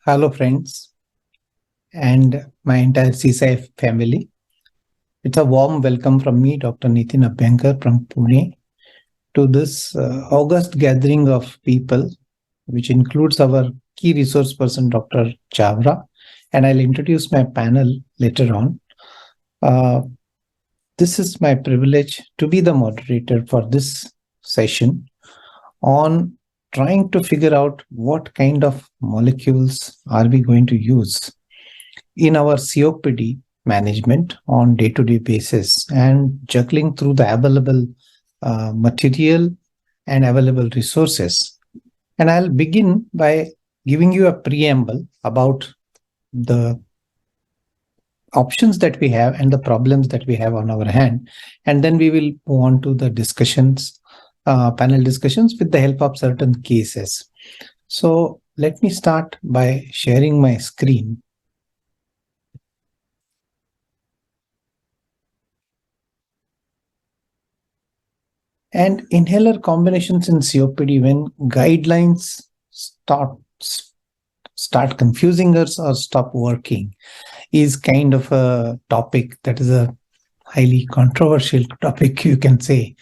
Hello, friends, and my entire CCI family. It's a warm welcome from me, Dr. Nitin Abhyankar from Pune, to this August gathering of people, which includes our key resource person, Dr. Chhabra, and I'll introduce my panel later on. This is my privilege to be the moderator for this session on trying to figure out what kind of molecules are we going to use in our COPD management on day-to-day basis and juggling through the available material and available resources. And I'll begin by giving you a preamble about the options that we have and the problems that we have on our hand. And then we will move on to the discussions, panel discussions with the help of certain cases. So let me start by sharing my screen. And inhaler combinations in COPD, when guidelines start confusing us or stop working, is kind of a topic that is a highly controversial topic, you can say.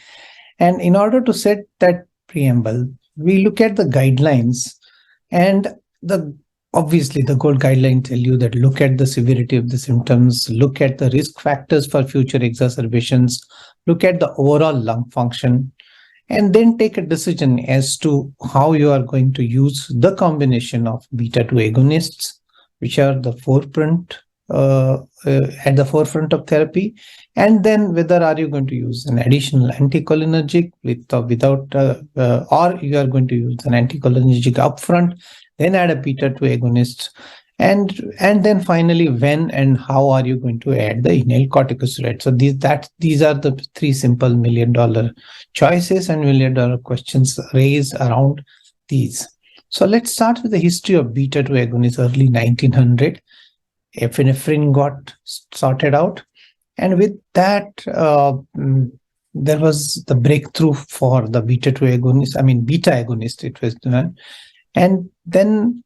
And in order to set that preamble, we look at the guidelines, and obviously the gold guidelines tell you that look at the severity of the symptoms, look at the risk factors for future exacerbations, look at the overall lung function, and then take a decision as to how you are going to use the combination of beta-2 agonists, which are the forefront at the forefront of therapy, and then whether are you going to use an additional anticholinergic with or without, or you are going to use an anticholinergic upfront, then add a beta-2 agonist, and then finally when and how are you going to add the inhaled corticosteroid. So these are the three simple $1 million choices and $1 million questions raised around these. So let's start with the history of beta-2 agonists. Early 1900, epinephrine got sorted out, and with that there was the breakthrough for the beta-2 agonist, beta agonist it was done. And then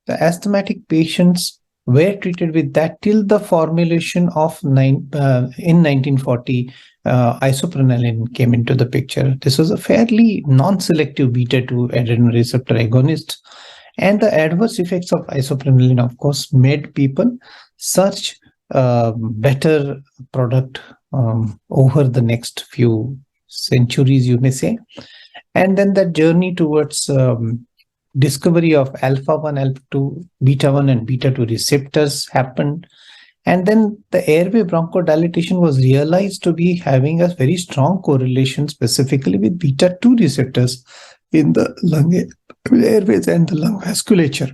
the asthmatic patients were treated with that till the formulation of in 1940 isoprenaline came into the picture. This was a fairly non-selective beta-2 adrenergic receptor agonist, and the adverse effects of isoprenaline, of course, made people search better product over the next few centuries, you may say. And then that journey towards discovery of alpha-1, alpha-2, beta-1 and beta-2 receptors happened. And then the airway bronchodilation was realized to be having a very strong correlation specifically with beta-2 receptors in the lung airways and the lung vasculature.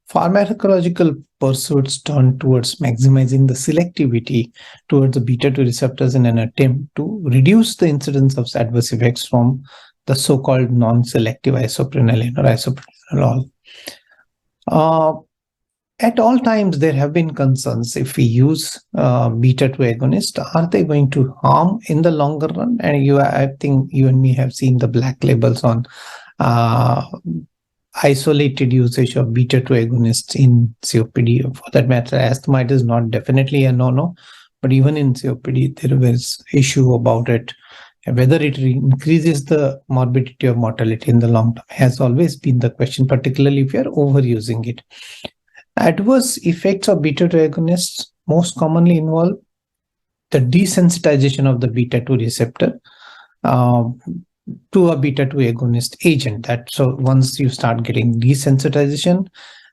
Pharmacological pursuits turned towards maximizing the selectivity towards the beta-2 receptors in an attempt to reduce the incidence of adverse effects from the so-called non-selective isoprenaline or isoprenaol. At all times, there have been concerns if we use beta-2 agonist, are they going to harm in the longer run? And I think you and me have seen the black labels on isolated usage of beta-2 agonists in COPD. For that matter, asthma, it is not definitely a no-no, but even in COPD, there was issue about it. Whether it increases the morbidity or mortality in the long term has always been the question, particularly if you are overusing it. Adverse effects of beta-2 agonists most commonly involve the desensitization of the beta-2 receptor to a beta-2 agonist agent. So once you start getting desensitization,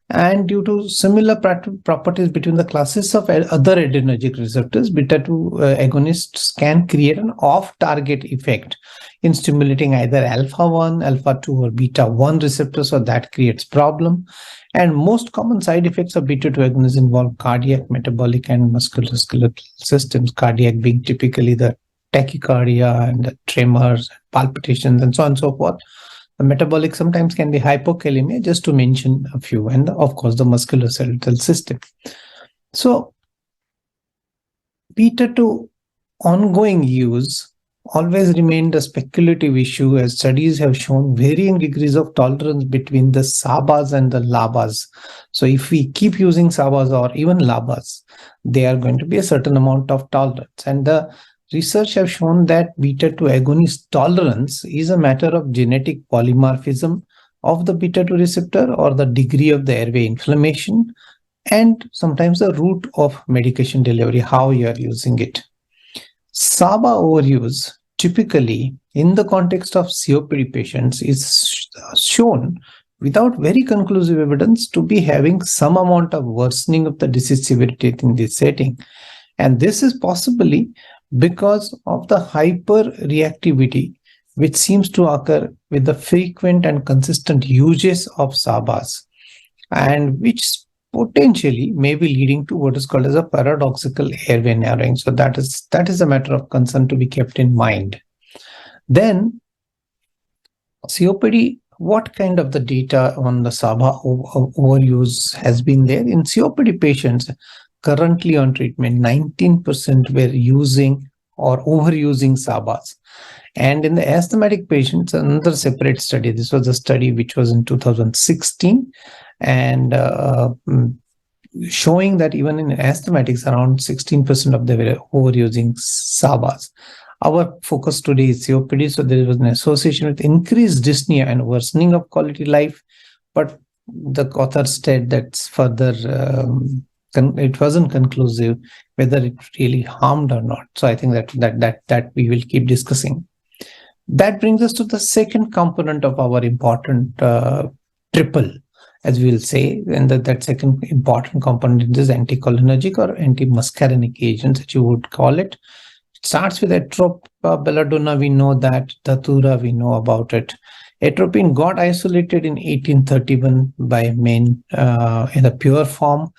and due to similar properties between the classes of other adrenergic receptors, beta-2 agonists can create an off-target effect in stimulating either alpha-1, alpha-2 or beta-1 receptors, so that creates problem. And most common side effects of beta-2 agonists involve cardiac, metabolic and musculoskeletal systems, cardiac being typically the tachycardia and the tremors, palpitations and so on and so forth. The metabolic sometimes can be hypokalemia, just to mention a few, and of course the musculoskeletal system. So beta-2 ongoing use always remained a speculative issue, as studies have shown varying degrees of tolerance between the SABAs and the LABAs. So if we keep using SABAs or even LABAs, they are going to be a certain amount of tolerance. And the research have shown that beta-2 agonist tolerance is a matter of genetic polymorphism of the beta-2 receptor or the degree of the airway inflammation, and sometimes the route of medication delivery, how you are using it. SABA overuse, typically in the context of COPD patients, is shown without very conclusive evidence to be having some amount of worsening of the disease severity in this setting. And this is possibly because of the hyperreactivity which seems to occur with the frequent and consistent uses of SABAs, and which potentially may be leading to what is called as a paradoxical airway narrowing. So that is a matter of concern to be kept in mind. Then COPD, what kind of the data on the SABA overuse has been there? In COPD patients currently on treatment, 19% were using or overusing SABAs. And in the asthmatic patients, another separate study, this was a study which was in 2016, and showing that even in asthmatics, around 16% of them were overusing SABAs. Our focus today is COPD, so there was an association with increased dyspnea and worsening of quality life, but the author said that's further, it wasn't conclusive whether it really harmed or not. So I think that we will keep discussing. That brings us to the second component of our important triple, as we will say, and that second important component is anticholinergic or antimuscarinic agents, that you would call it. It starts with atropa, belladonna, we know that, datura, we know about it. Atropine got isolated in 1831 by Maine in a pure form.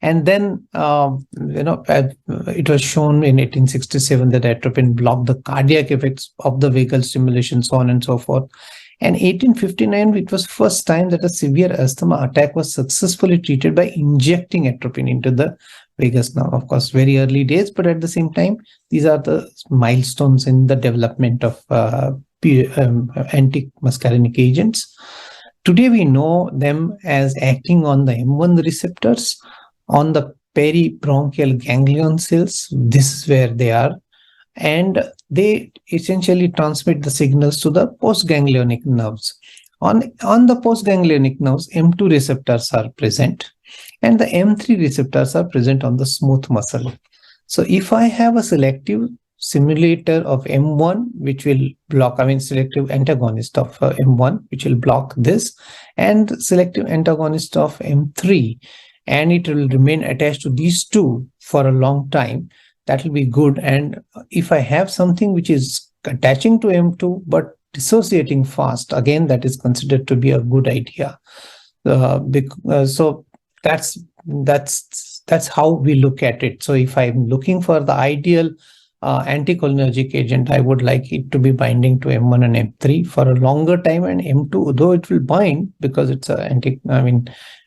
And then, it was shown in 1867 that atropine blocked the cardiac effects of the vagal stimulation, so on and so forth. And 1859, it was first time that a severe asthma attack was successfully treated by injecting atropine into the vagus nerve. Of course, very early days, but at the same time, these are the milestones in the development of antimuscarinic agents. Today, we know them as acting on the M1 receptors, on the peribronchial ganglion cells. This is where they are. And they essentially transmit the signals to the postganglionic nerves. On the postganglionic nerves, M2 receptors are present, and the M3 receptors are present on the smooth muscle. So if I have a selective simulator of M1, which will block, selective antagonist of M1, which will block this, and selective antagonist of M3, and it will remain attached to these two for a long time, that will be good. And if I have something which is attaching to M2 but dissociating fast, again, that is considered to be a good idea. So that's how we look at it. So if I'm looking for the ideal anticholinergic agent, I would like it to be binding to M1 and M3 for a longer time, and M2, though it will bind because it's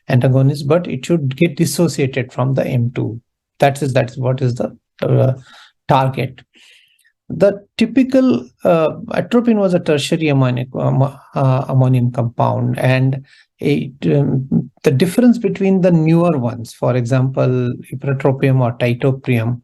antagonist, but it should get dissociated from the M2. That's what is the target. The typical atropine was a tertiary ammonium compound, and the difference between the newer ones, for example, ipratropium or titoprium,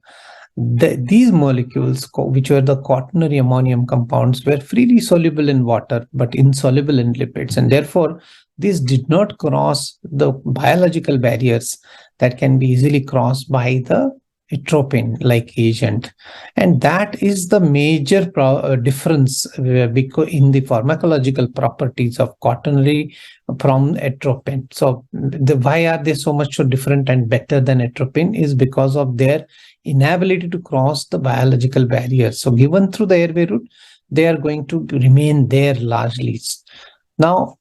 these molecules, which were the quaternary ammonium compounds, were freely soluble in water but insoluble in lipids, and therefore these did not cross the biological barriers that can be easily crossed by the atropine-like agent. And that is the major difference in the pharmacological properties of quaternary from atropine. So why are they so much so different and better than atropine is because of their inability to cross the biological barriers. So given through the airway route, they are going to remain there largely. Now,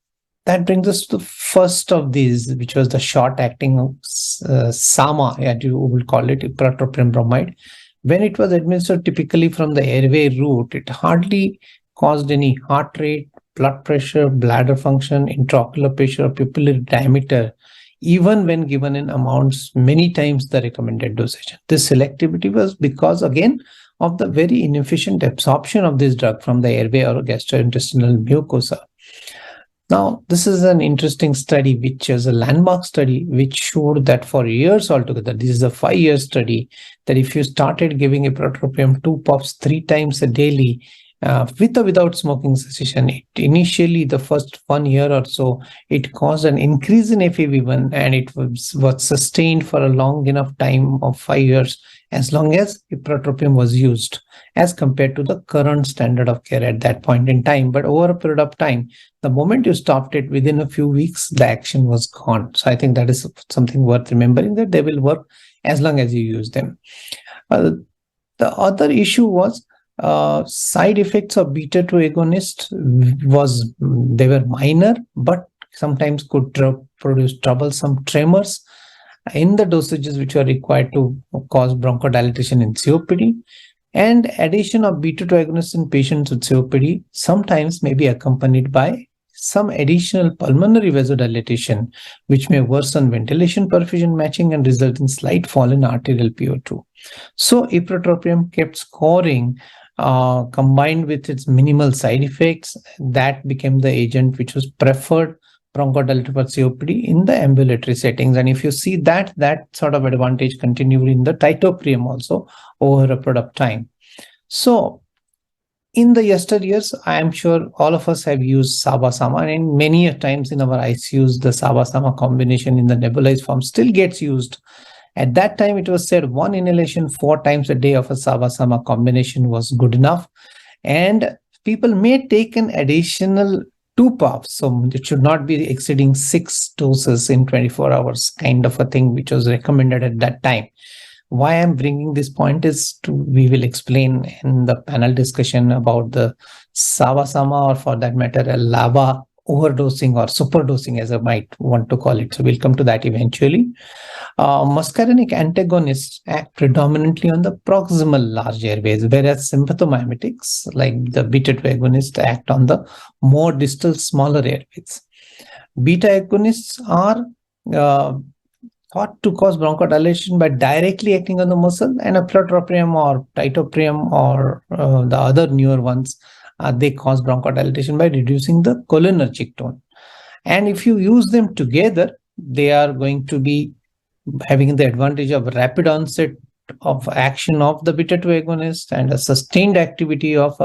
that brings us to the first of these, which was the short-acting SAMA, as you will call it, ipratropium bromide. When it was administered typically from the airway route, it hardly caused any heart rate, blood pressure, bladder function, intraocular pressure, or pupillary diameter, even when given in amounts many times the recommended dosage. This selectivity was because, again, of the very inefficient absorption of this drug from the airway or gastrointestinal mucosa. Now, this is an interesting study, which is a landmark study, which showed that for years altogether, this is a 5-year study, that if you started giving ipratropium 2 puffs 3 times a daily, with or without smoking cessation, initially the first 1 year or so, it caused an increase in FEV1, and it was sustained for a long enough time of 5 years, as long as ipratropium was used, as compared to the current standard of care at that point in time. But over a period of time, the moment you stopped it, within a few weeks, the action was gone. So I think that is something worth remembering, that they will work as long as you use them. The other issue was side effects of beta-2 agonist they were minor, but sometimes could produce troublesome tremors in the dosages which are required to cause bronchodilation in COPD. And addition of beta-2 agonists in patients with COPD sometimes may be accompanied by some additional pulmonary vasodilatation, which may worsen ventilation perfusion matching and result in slight fall in arterial PO2. So ipratropium kept scoring, combined with its minimal side effects, that became the agent which was preferred bronchodilator for COPD in the ambulatory settings. And if you see that sort of advantage continued in the tiotropium also over a period of time. So in the yesteryears, I am sure all of us have used SABA-SAMA, and many times in our ICUs, the SABA-SAMA combination in the nebulized form still gets used. At that time, it was said 1 inhalation 4 times a day of a SABA-SAMA combination was good enough. And people may take an additional 2 puffs. So it should not be exceeding 6 doses in 24 hours, kind of a thing, which was recommended at that time. Why I'm bringing this point is we will explain in the panel discussion about the SABA-SAMA, or for that matter, a LABA overdosing or superdosing, as I might want to call it. So we'll come to that eventually. Muscarinic antagonists act predominantly on the proximal large airways, whereas sympathomimetics, like the beta-2 agonists, act on the more distal smaller airways. Beta agonists are thought to cause bronchodilation by directly acting on the muscle, and ipratropium or tiotropium or the other newer ones, they cause bronchodilation by reducing the cholinergic tone. And if you use them together, they are going to be having the advantage of rapid onset of action of the beta-2 agonist and a sustained activity of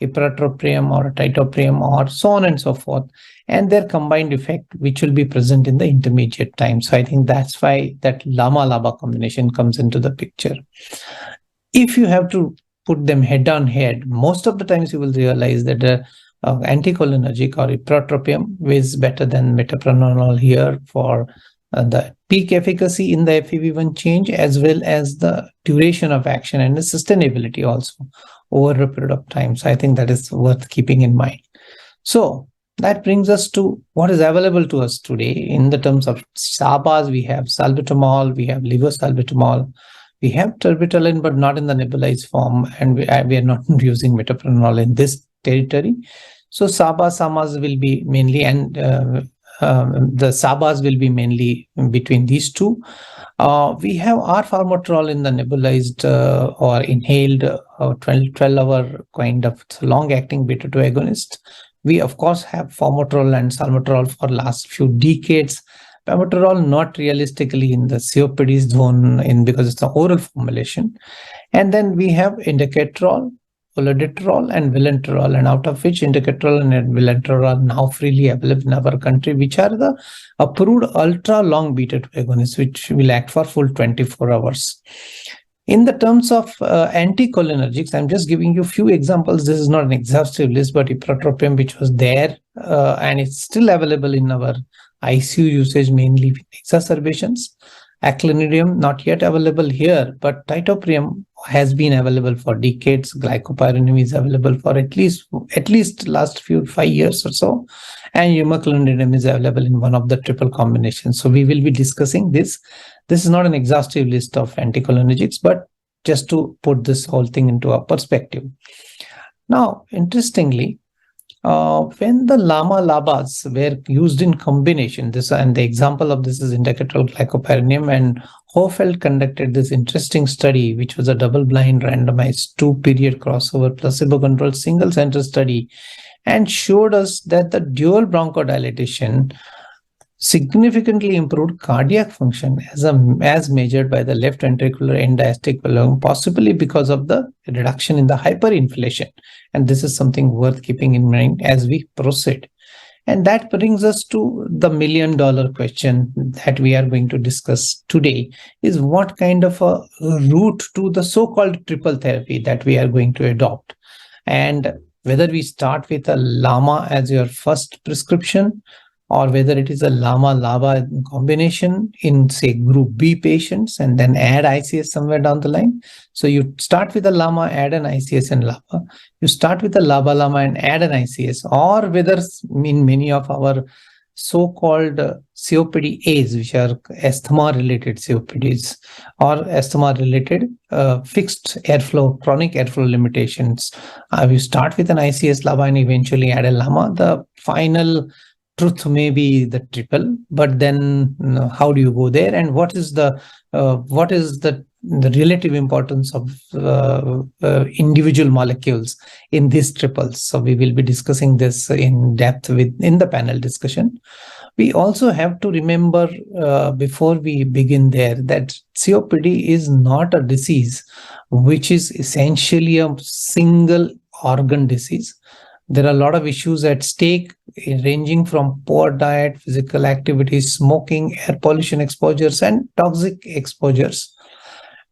ipratropium or tiotropium or so on and so forth, and their combined effect, which will be present in the intermediate time. So I think that's why that LAMA-LABA combination comes into the picture. If you have to put them head on head, most of the times you will realize that the anticholinergic or ipratropium is better than metoprolol here for the peak efficacy in the FEV1 change, as well as the duration of action and the sustainability also over a period of time. So I think that is worth keeping in mind. So that brings us to what is available to us today in the terms of SABAs. We have salbutamol, we have levosalbutamol, we have terbutaline, but not in the nebulized form, and we are not using metoprolol in this territory. So SABA-SAMAs will be mainly, and the SABAs will be mainly between these two. We have arformoterol in the nebulized or inhaled 12-hour kind of long-acting beta-2 agonist. We, of course, have formoterol and salmeterol for last few decades. Formoterol not realistically in the COPD zone because it's an oral formulation. And then we have indicatorol, olodaterol, and vilanterol, and out of which indicatorol and vilanterol are now freely available in our country, which are the approved ultra-long beta-2 agonists, which will act for full 24 hours. In the terms of anticholinergics, I'm just giving you a few examples. This is not an exhaustive list, but ipratropium, which was there and it's still available in our ICU usage, mainly with exacerbations. Aclinidium, not yet available here, but tiotropium has been available for decades. Glycopyranum is available for at least last 5 years or so. And umaclonidine is available in one of the triple combinations. So we will be discussing this. This is not an exhaustive list of anticholinergics, but just to put this whole thing into a perspective. Now, interestingly, When the LAMA-LABAs were used in combination, and the example of this is indicator glycopyrronium, and Hofeld conducted this interesting study, which was a double-blind, randomized, 2-period crossover, placebo-controlled, single-center study, and showed us that the dual bronchodilation significantly improved cardiac function as measured by the left ventricular end diastolic volume, possibly because of the reduction in the hyperinflation. And this is something worth keeping in mind as we proceed. And that brings us to the million-dollar question that we are going to discuss today, is what kind of a route to the so-called triple therapy that we are going to adopt. And whether we start with a LAMA as your first prescription, or whether it is a LAMA-LABA combination in, say, group B patients, and then add ICS somewhere down the line. So you start with a LAMA, add an ICS and LABA. You start with a LABA-LAMA and add an ICS, or whether in many of our so-called COPD-As, which are asthma-related COPDs, or asthma-related fixed airflow, chronic airflow limitations. You start with an ICS, LABA, and eventually add a LAMA. The final truth may be the triple, but then how do you go there, and what is the relative importance of individual molecules in these triples? So we will be discussing this in depth in the panel discussion. We also have to remember before we begin there that COPD is not a disease which is essentially a single organ disease. There are a lot of issues at stake, ranging from poor diet, physical activity, smoking, air pollution exposures, and toxic exposures.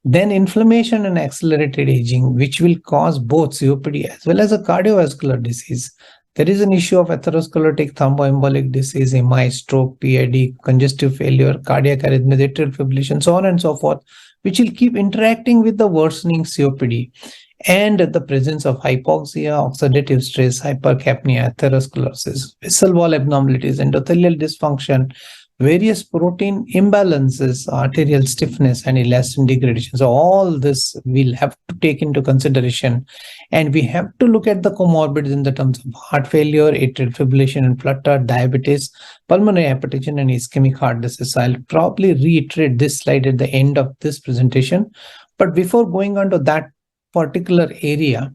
Then inflammation and accelerated aging, which will cause both COPD as well as a cardiovascular disease. There is an issue of atherosclerotic thromboembolic disease, MI, stroke, PID, congestive failure, cardiac arrhythmia, atrial fibrillation, so on and so forth, which will keep interacting with the worsening COPD. And the presence of hypoxia, oxidative stress, hypercapnia, atherosclerosis, vessel wall abnormalities, endothelial dysfunction, various protein imbalances, arterial stiffness, and elastin degradation. So all this we'll have to take into consideration. And we have to look at the comorbidities in the terms of heart failure, atrial fibrillation and flutter, diabetes, pulmonary hypertension, and ischemic heart disease. I'll probably reiterate this slide at the end of this presentation. But before going on to that particular area,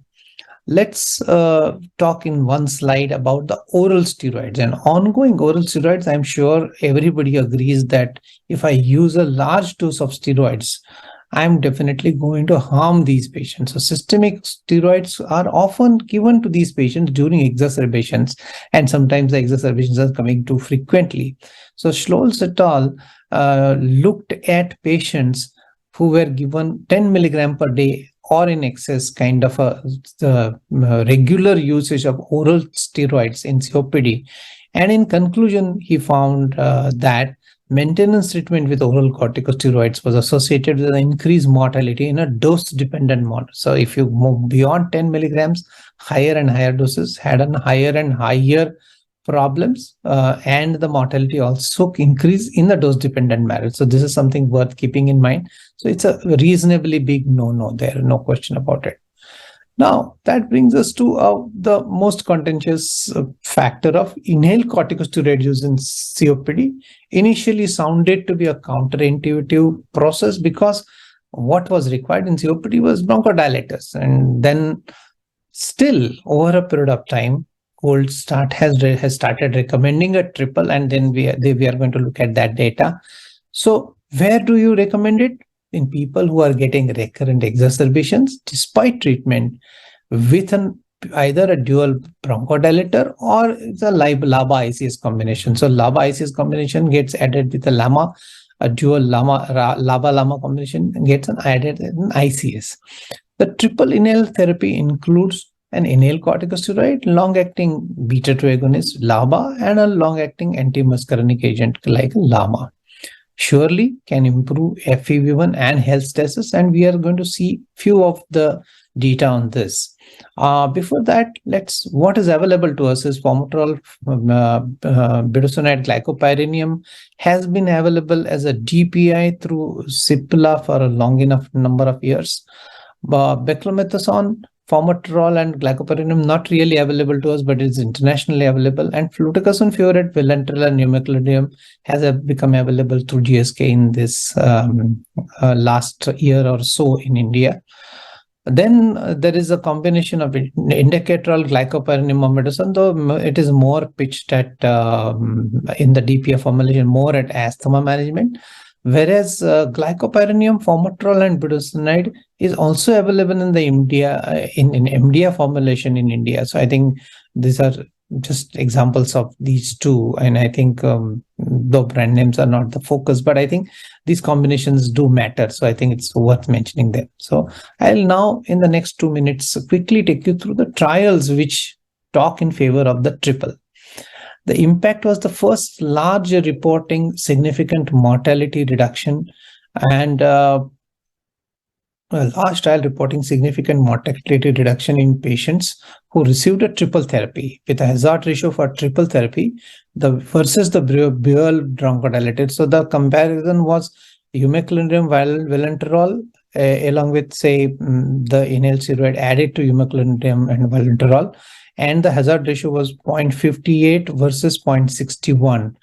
let's talk in one slide about the oral steroids and ongoing oral steroids. I'm sure everybody agrees that if I use a large dose of steroids, I'm definitely going to harm these patients. So systemic steroids are often given to these patients during exacerbations, and sometimes the exacerbations are coming too frequently. So Scholz et al. Looked at patients who were given 10 milligram per day or in excess kind of a regular usage of oral steroids in COPD. And in conclusion, he found that maintenance treatment with oral corticosteroids was associated with an increased mortality in a dose-dependent model. So if you move beyond 10 milligrams, higher and higher doses had a higher and higher problems, and the mortality also increased in the dose-dependent manner. So this is something worth keeping in mind. So it's a reasonably big no-no there, no question about it. Now, that brings us to the most contentious factor of inhaled corticosteroid use in COPD. Initially sounded to be a counterintuitive process because what was required in COPD was bronchodilators. And then still, over a period of time, Gold Start has started recommending a triple, and then we are going to look at that data. So where do you recommend it? In people who are getting recurrent exacerbations despite treatment with either a dual bronchodilator or the LABA-ICS combination. So LABA-ICS combination gets added with the LAMA, a dual LABA-LAMA combination gets added in ICS. The triple inhaled therapy includes an inhaled corticosteroid, long-acting beta-2 agonist, LABA, and a long-acting anti-muscarinic agent like LAMA. Surely can improve FEV1 and health status, and we are going to see few of the data on this. Before that, what is available to us is formoterol budesonide glycopyrronium has been available as a DPI through Cipla for a long enough number of years. Beclomethasone Formoterol and glycopyridine not really available to us, but it's internationally available. And fluticasone furoate, vilanterol, and umeclidinium has become available through GSK in this last year or so in India. Then there is a combination of indacaterol, glycopyridine, mometasone, though it is more pitched at in the DPF formulation, more at asthma management. Whereas glycopyridinium, formoterol, and budesonide is also available in the India in MDA formulation in India. So I think these are just examples of these two, and I think though brand names are not the focus, but I think these combinations do matter. So I think it's worth mentioning them. So I'll now, in the next 2 minutes, quickly take you through the trials which talk in favor of the triple. The impact was the first large reporting significant mortality reduction, and large trial reporting significant mortality reduction in patients who received a triple therapy with a hazard ratio for triple therapy versus the bual bronchodilator. So the comparison was umeclidinium, vilanterol, along with, say, the inhaled steroid added to umeclidinium and vilanterol, and the hazard ratio was 0.58 versus 0.61.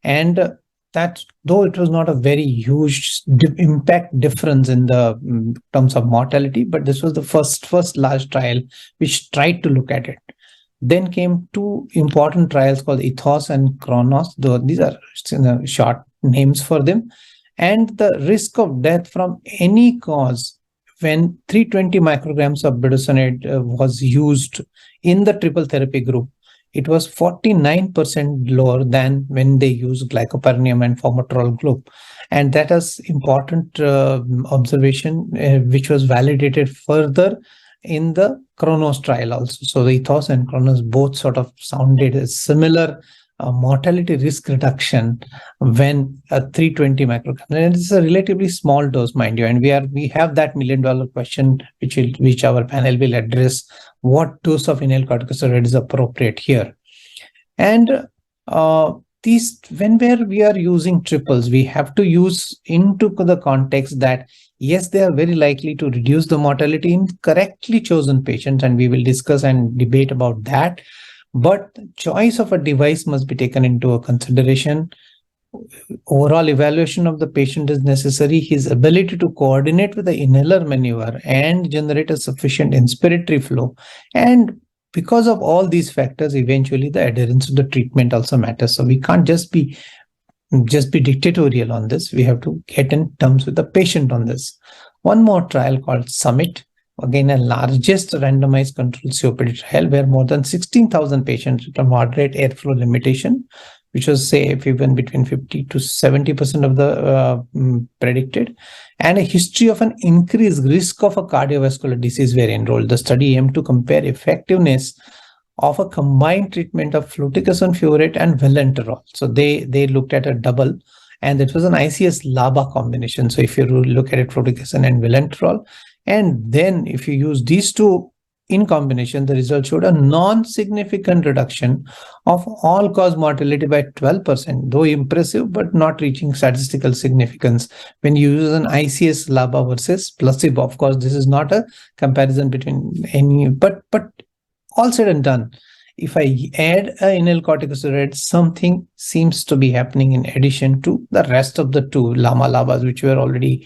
And that, though it was not a very huge impact difference in the terms of mortality, but this was the first large trial which tried to look at it. Then came two important trials called Ethos and Kronos, though these are short names for them. And the risk of death from any cause when 320 micrograms of budesonide was used in the triple therapy group, it was 49% lower than when they used glycopyridinium and formoterol group. And that is important observation, which was validated further in the Kronos trial also. So the Ethos and Kronos both sort of sounded a similar mortality risk reduction when a 320 microgram, and it's a relatively small dose, mind you, and we have that $1 million question which our panel will address: what dose of inhaled corticosteroid is appropriate here? And these, when we are using triples, we have to use into the context that yes, they are very likely to reduce the mortality in correctly chosen patients, and we will discuss and debate about that. But choice of a device must be taken into a consideration. Overall evaluation of the patient is necessary. His ability to coordinate with the inhaler maneuver and generate a sufficient inspiratory flow. And because of all these factors, eventually the adherence to the treatment also matters. So we can't just be dictatorial on this. We have to get in terms with the patient on this. One more trial called Summit, again a largest randomized controlled COPD trial where more than 16,000 patients with a moderate airflow limitation, which was, say, if even between 50 to 70% of the predicted, and a history of an increased risk of a cardiovascular disease were enrolled. The study aimed to compare effectiveness of a combined treatment of fluticasone furoate and vilanterol. So they looked at a double, and it was an ICS-LABA combination. So if you look at it, fluticasone and vilanterol, and then if you use these two in combination, the result showed a non-significant reduction of all-cause mortality by 12%, though impressive, but not reaching statistical significance when you use an ICS-LABA versus placebo. Of course, this is not a comparison between any, but all said and done, if I add an inhaled corticosteroid, something seems to be happening in addition to the rest of the two LAMA LABAs, which were already.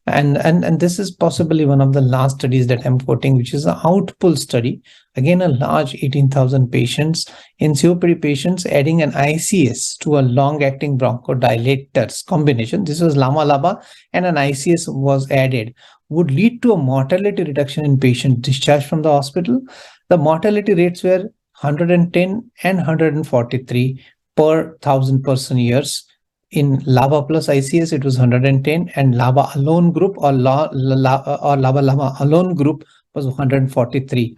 And this is possibly one of the last studies that I'm quoting, which is an outpull study. Again, a large 18,000 patients in COPD patients, adding an ICS to a long-acting bronchodilators combination. This was LAMA-LABA, and an ICS was added, would lead to a mortality reduction in patients discharged from the hospital. The mortality rates were 110 and 143 per 1,000 person years. In LABA plus ICS, it was 110, and LABA alone group or LABA-LAMA alone group was 143.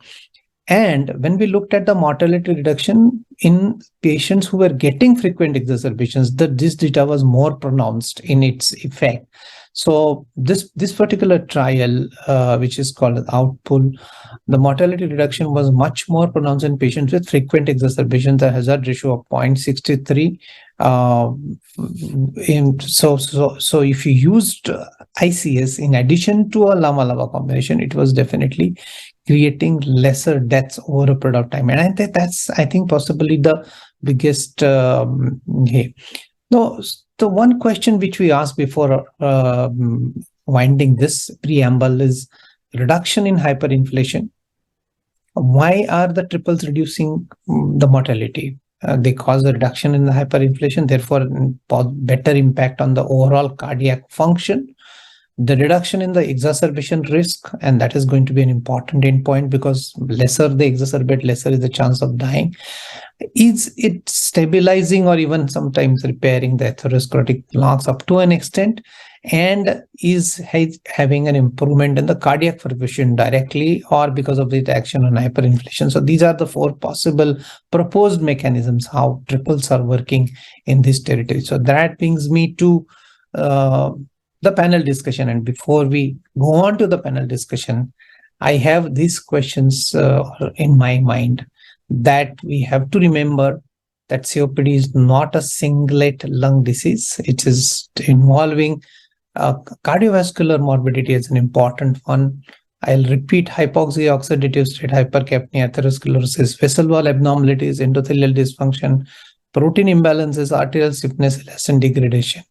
And when we looked at the mortality reduction in patients who were getting frequent exacerbations, this data was more pronounced in its effect. So this particular trial, which is called Outpull, the mortality reduction was much more pronounced in patients with frequent exacerbations, a hazard ratio of 0.63. So if you used ICS in addition to a LAMA-LABA combination, it was definitely creating lesser deaths over a period of time. And I think that's, I think, possibly the biggest hey. No, the one question which we asked before winding this preamble is reduction in hyperinflation. Why are the triples reducing the mortality? They cause a reduction in the hyperinflation, therefore better impact on the overall cardiac function. The reduction in the exacerbation risk, and that is going to be an important endpoint because lesser they exacerbate, lesser is the chance of dying. Is it stabilizing or even sometimes repairing the atherosclerotic plaques up to an extent? And is having an improvement in the cardiac perfusion directly or because of the action on hyperinflation? So these are the four possible proposed mechanisms how triples are working in this territory. So that brings me to the panel discussion. And before we go on to the panel discussion, I have these questions in my mind that we have to remember that COPD is not a singlet lung disease. It is involving cardiovascular morbidity as an important one. I'll repeat: hypoxia, oxidative stress, hypercapnia, atherosclerosis, vessel wall abnormalities, endothelial dysfunction, protein imbalances, arterial stiffness, elastin degradation.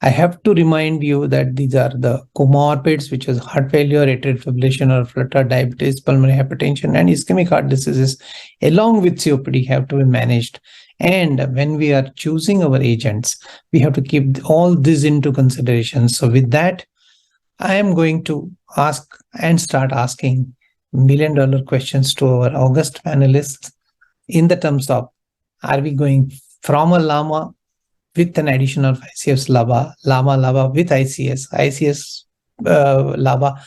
I have to remind you that these are the comorbids, which is heart failure, atrial fibrillation or flutter, diabetes, pulmonary hypertension, and ischemic heart diseases, along with COPD, have to be managed. And when we are choosing our agents, we have to keep all this into consideration. So with that, I am going to ask and start asking million-dollar questions to our august panelists in the terms of, are we going from a LAMA with an addition of ICS LABA, LAMA LABA with ICS LABA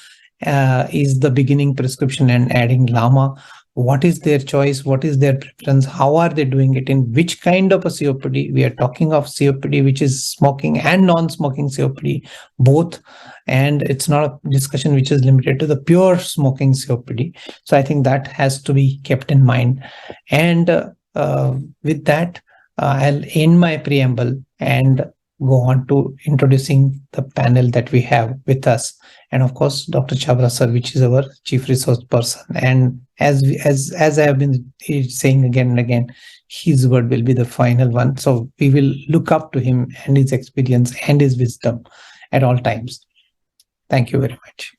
is the beginning prescription, and adding LAMA? What is their choice? What is their preference? How are they doing it? In which kind of a COPD? We are talking of COPD which is smoking and non-smoking COPD, both. And it's not a discussion which is limited to the pure smoking COPD. So I think that has to be kept in mind. And with that, I'll end my preamble and go on to introducing the panel that we have with us. And of course, Dr. Chhabra sir, which is our chief resource person. And as I have been saying again and again, his word will be the final one. So we will look up to him and his experience and his wisdom at all times. Thank you very much.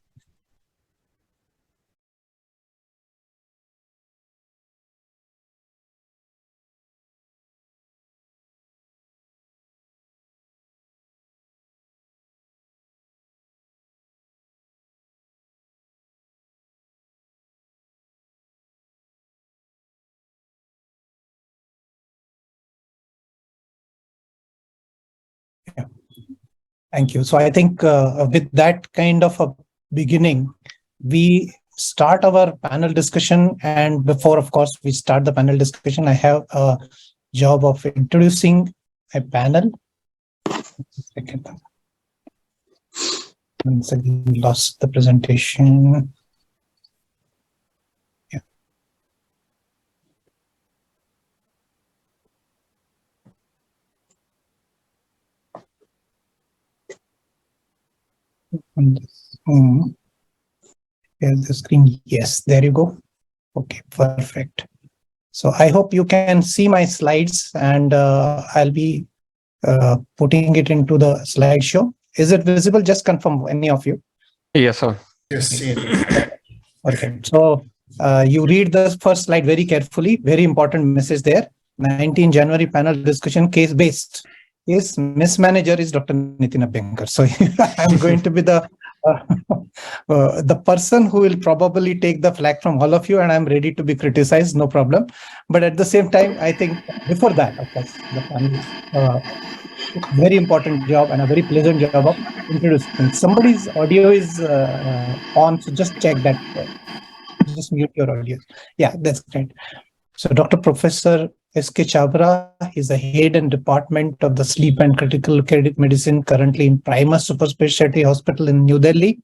Thank you. So I think with that kind of a beginning, we start our panel discussion. And before, of course, we start the panel discussion, I have a job of introducing a panel. One second, lost the presentation. Yeah. Here's the screen. Yes, there you go. Okay, perfect. So I hope you can see my slides, and I'll be putting it into the slideshow. Is it visible? Just confirm, any of you. Yes, sir. Yes. Okay. So you read the first slide very carefully. Very important message there. 19 January panel discussion, case based. Yes, Miss Manager is Dr. Nitin Abhyankar. So I'm going to be the person who will probably take the flag from all of you, and I'm ready to be criticized, no problem. But at the same time, I think before that, of course, the panel, very important job and a very pleasant job of introducing. Somebody's audio is on, so just check that. Just mute your audio. Yeah, that's great. So Dr. Professor S.K. Chhabra is the head and department of the sleep and critical care medicine, currently in Primus Super Specialty Hospital in New Delhi.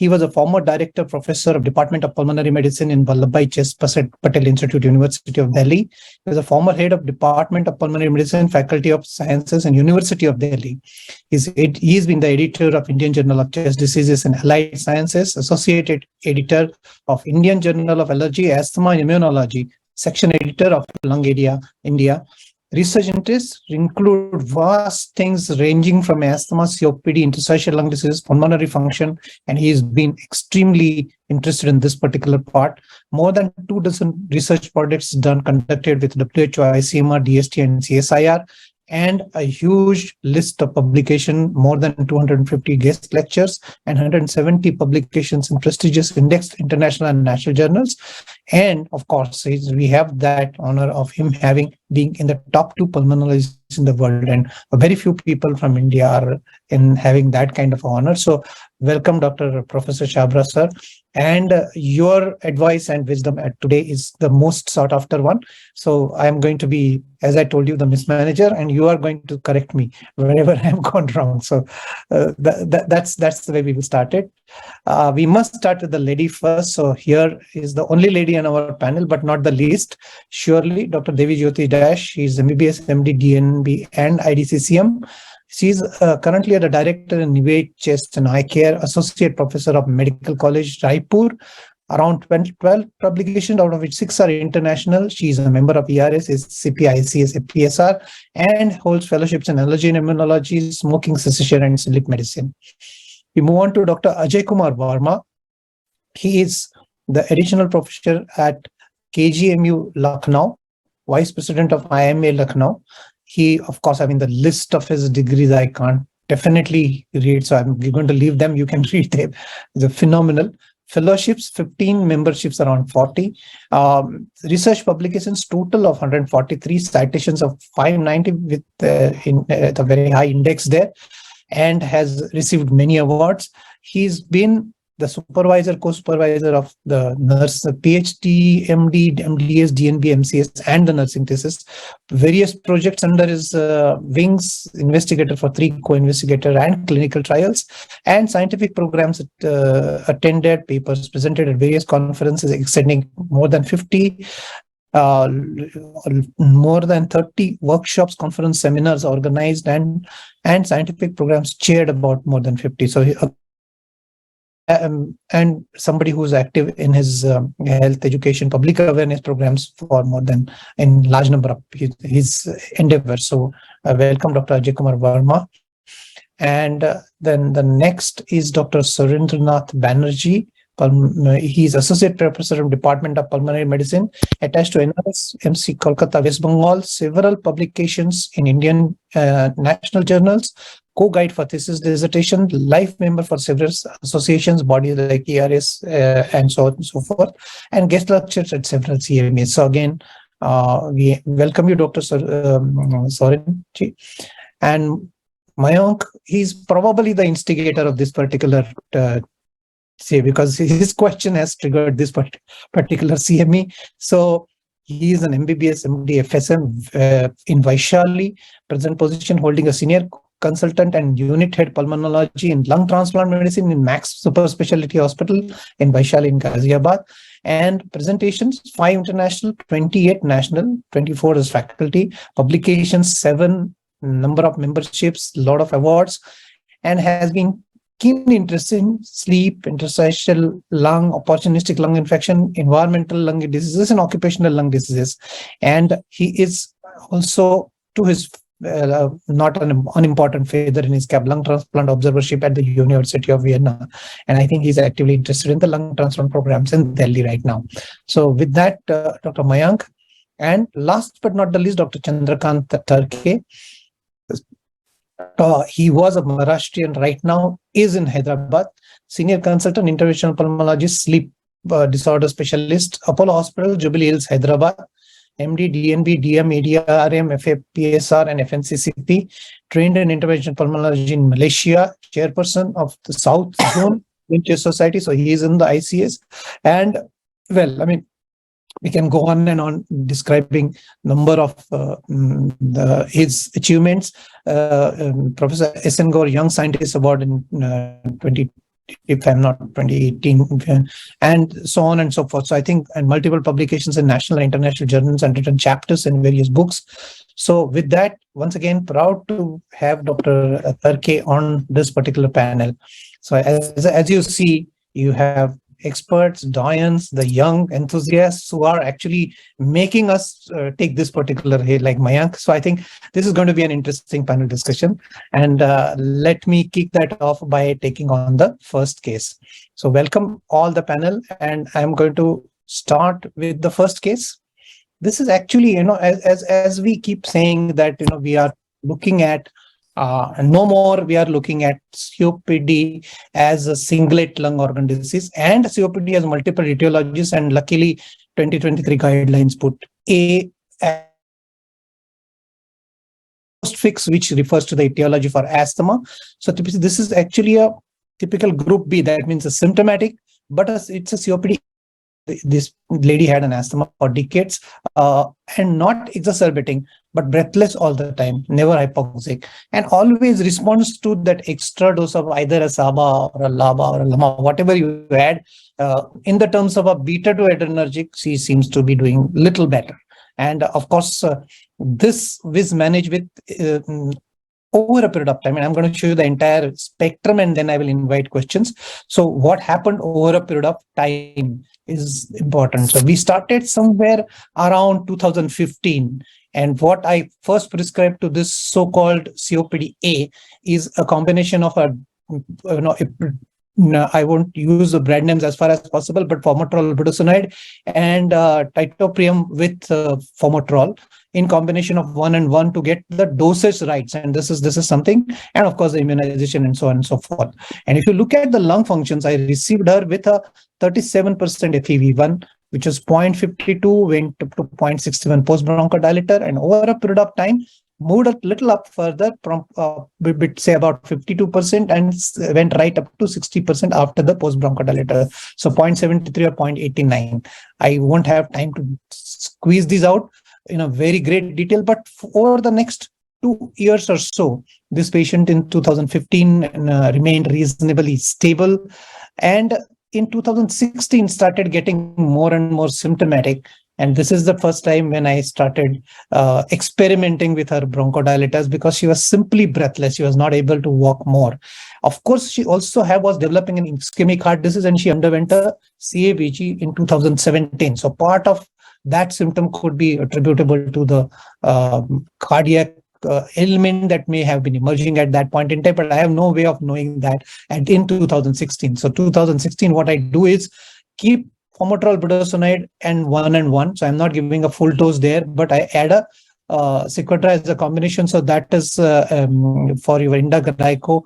He was a former director, professor of Department of Pulmonary Medicine in Vallabhbhai Patel Institute, University of Delhi. He was a former head of Department of Pulmonary Medicine, Faculty of Sciences, and University of Delhi. He's been the editor of Indian Journal of Chest Diseases and Allied Sciences, associated editor of Indian Journal of Allergy, Asthma, and Immunology, section editor of Lung India. Research interests include vast things ranging from asthma, COPD, interstitial lung disease, pulmonary function, and he's been extremely interested in this particular part. More than 24 research projects conducted with WHO, ICMR, DST, and CSIR, and a huge list of publication, more than 250 guest lectures and 170 publications in prestigious indexed international and national journals. And of course, we have that honor of him being in the top 2 pulmonologists in the world, and very few people from India are in having that kind of honor. So welcome, Dr. Professor Chhabra, sir. And your advice and wisdom today is the most sought after one. So I am going to be, as I told you, the mismanager, and you are going to correct me wherever I have gone wrong. So that's the way we will start it. We must start with the lady first. So here is the only lady on our panel, but not the least. Surely, Dr. Devi Jyoti Dash. She's MBBS, MD, DNB, and IDCCM. She's currently the director in Nived Chest and Eye Care, associate professor of Medical College, Raipur. Around 12 publications, out of which 6 are international. She's a member of ERS, CPI, PSR, and holds fellowships in allergy and immunology, smoking cessation, and sleep medicine. We move on to Dr. Ajay Kumar Verma. He is the additional professor at KGMU Lucknow, vice president of IMA Lucknow. He, of course, the list of his degrees I can't definitely read, so I'm going to leave them. You can read them. They're phenomenal. Fellowships, 15, memberships around 40. Research publications, total of 143, citations of 590 with the very high index there, and has received many awards. He's been the supervisor, co-supervisor of the nurse, PhD, MD, MDS, DNB, MCS, and the nursing thesis. Various projects under his wings, investigator for 3 co-investigator and clinical trials, and scientific programs attended, papers presented at various conferences extending more than 50, more than 30 workshops, conference, seminars organized, and scientific programs chaired about more than 50. So and somebody who's active in his health education, public awareness programs for more than in large number of his endeavors. So welcome, Dr. Ajay Kumar Verma. And then the next is Dr. Sourin Banerji. He's associate professor of Department of Pulmonary Medicine, attached to NRS MC Kolkata, West Bengal. Several publications in Indian national journals, co-guide for thesis dissertation, life member for several associations, bodies like ERS, and so on and so forth, and guest lectures at several CMAs. So again, we welcome you, Dr. Sourin. And Mayank, he's probably the instigator of this particular because his question has triggered this particular CME. So he is an MBBS, MD, FSM in Vaishali, present position holding a senior consultant and unit head pulmonology in lung transplant medicine in Max Super Specialty Hospital in Vaishali in Ghaziabad. And presentations, 5 international, 28 national, 24 as faculty, publications, 7, number of memberships, lot of awards, and has been keen interest in sleep, interstitial lung, opportunistic lung infection, environmental lung diseases, and occupational lung diseases. And he is also, to his not an unimportant feather in his cap, lung transplant observership at the University of Vienna. And I think he's actively interested in the lung transplant programs in Delhi right now. So with that, Dr. Mayank, and last but not the least, Dr. Chandrakant Tarke. He was a Maharashtrian, right now is in Hyderabad, senior consultant, interventional pulmonologist, sleep disorder specialist, Apollo Hospital, Jubilee Hills, Hyderabad, MD, DNB, DM, ADRM, FA, PSR, and FNCCP, trained in interventional pulmonology in Malaysia, chairperson of the South Zone Chest Society. So he is in the ICS. And well, we can go on and on describing number of his achievements. Professor S.N. Gaur Young Scientist Award in 2010, if I'm not 2018, and so on and so forth. So I think, and multiple publications in national and international journals, and written chapters in various books. So with that, once again, proud to have Dr. Tarke on this particular panel. So as you see, you have experts, doyens, the young enthusiasts who are actually making us take this particular hay, like Mayank. So I think this is going to be an interesting panel discussion. And let me kick that off by taking on the first case. So welcome all the panel, and I'm going to start with the first case. This is actually, as we keep saying that, we are looking at no more, we are looking at COPD as a singlet lung organ disease, and COPD has multiple etiologies, and luckily 2023 guidelines put A postfix, which refers to the etiology for asthma. So this is actually a typical group B, that means a symptomatic, but it's a COPD. This lady had an asthma for decades, and not exacerbating, but breathless all the time, never hypoxic, and always responds to that extra dose of either a SABA or a LABA or a LAMA, whatever you add. In the terms of a beta 2 adrenergic, she seems to be doing little better. And of course, this was managed with over a period of time, and I'm going to show you the entire spectrum, and then I will invite questions. So what happened over a period of time is important. So we started somewhere around 2015, and what I first prescribed to this so-called COPD-A is a combination of a, I won't use the brand names as far as possible, but formoterol budesonide and tiotropium with formoterol in combination of 1 and 1 to get the dosage right. And this is something, and of course the immunization and so on and so forth. And if you look at the lung functions, I received her with a 37% FEV1, which is 0.52, went up to 0.61 post-bronchodilator, and over a period of time, moved a little up further from say about 52%, and went right up to 60% after the post-bronchodilator. So 0.73 or 0.89. I won't have time to squeeze these out in a very great detail, but over the next 2 years or so, this patient in 2015 remained reasonably stable, and in 2016 started getting more and more symptomatic. And this is the first time when I started experimenting with her bronchodilators, because she was simply breathless. She was not able to walk more. Of course, she also was developing an ischemic heart disease, and she underwent a CABG in 2017. So part of that symptom could be attributable to the cardiac ailment that may have been emerging at that point in time, but I have no way of knowing that in 2016. So 2016, what I do is keep formoterol budesonide and 1 and 1. So I'm not giving a full dose there, but I add a Secretary as a combination. So that is for your indaglyco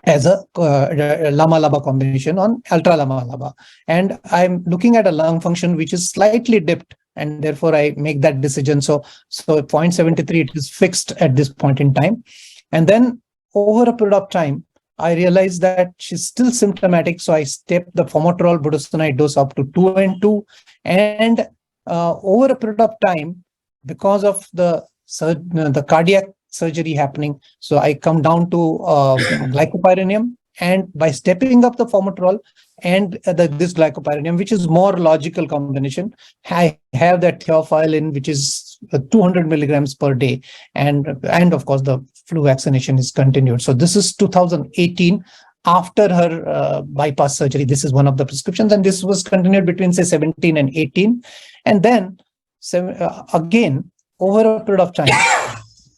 as a LAMA-LABA combination on ultra-LAMA-LABA. And I'm looking at a lung function which is slightly dipped, and therefore I make that decision. So 0.73, it is fixed at this point in time. And then over a period of time, I realized that she's still symptomatic. So I stepped the formoterol budesonide dose up to 2 and 2. And over a period of time, because of the cardiac surgery happening, so I come down to glycopyrronium, and by stepping up the formoterol and this glycopyrronium, which is more logical combination, I have that theophylline, which is 200 milligrams per day, and of course the flu vaccination is continued. So this is 2018 after her bypass surgery. This is one of the prescriptions, and this was continued between say 17 and 18, and then again over a period of time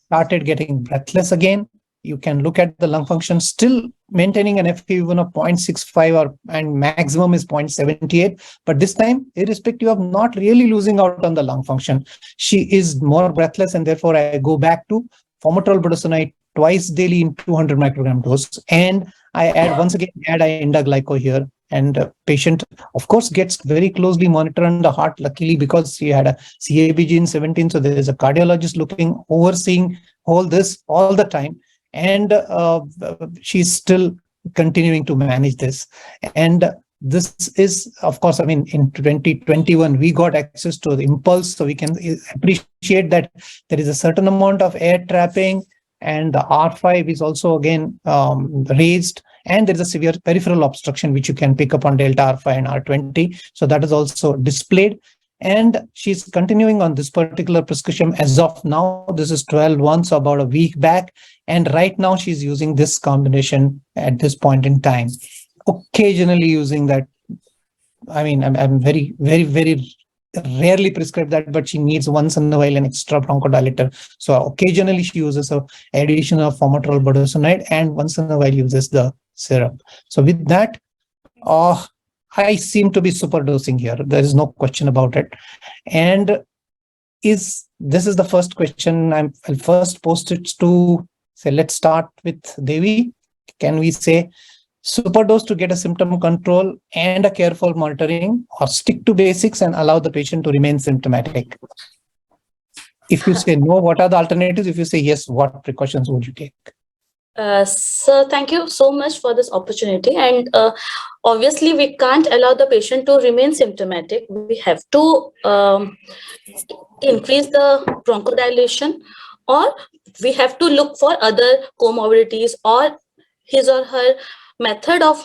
started getting breathless again. You can look at the lung function, still maintaining an FEV1 of 0.65 and maximum is 0.78. But this time, irrespective of not really losing out on the lung function, she is more breathless, and therefore I go back to formoterol budesonide twice daily in 200 microgram dose, and I once again add indaglyco here. And patient, of course, gets very closely monitored on the heart, luckily, because she had a CABG in 17. So there is a cardiologist overseeing all this all the time. And she's still continuing to manage this. And this is, of course, I mean, in 2021, we got access to the impulse. So we can appreciate that there is a certain amount of air trapping, and the R5 is also again raised. And there is a severe peripheral obstruction, which you can pick up on delta R5 and R20. So that is also displayed. And she's continuing on this particular prescription as of now. This is 12 months, about a week back. And right now she's using this combination at this point in time. Occasionally using that. I mean, I'm very, very, very rarely prescribe that, but she needs once in a while an extra bronchodilator. So occasionally she uses a addition of formoterol budesonide and once in a while uses the syrup. So with that, I seem to be superdosing here. There is no question about it. And this is the first question. I'll first post it to say, let's start with Devi. Can we say superdose to get a symptom control and a careful monitoring, or stick to basics and allow the patient to remain symptomatic? If you say no, what are the alternatives? If you say yes, what precautions would you take? So thank you so much for this opportunity. And obviously, we can't allow the patient to remain symptomatic. We have to increase the bronchodilation, or we have to look for other comorbidities or his or her method of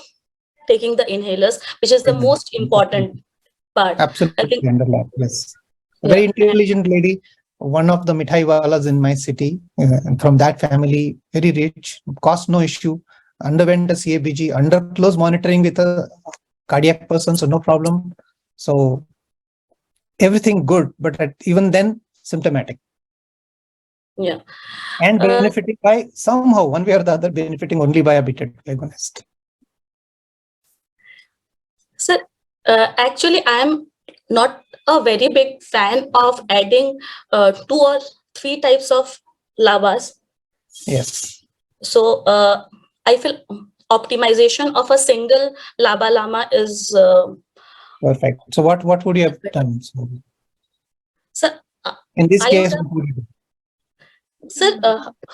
taking the inhalers, which is the most important part. Absolutely. I think, yes. A very intelligent lady. One of the mithai walas in my city, from that family, very rich, cost no issue, underwent a CABG, under close monitoring with a cardiac person, so no problem. So everything good, but even then symptomatic. Yeah. And benefiting by somehow, one way or the other, benefiting only by a beta agonist. Sir, actually, I'm not a very big fan of adding 2 or 3 types of LABAs. Yes. So I feel optimization of a single LABA LAMA is perfect. So what would you have done? So in this case, what would you do? Sir,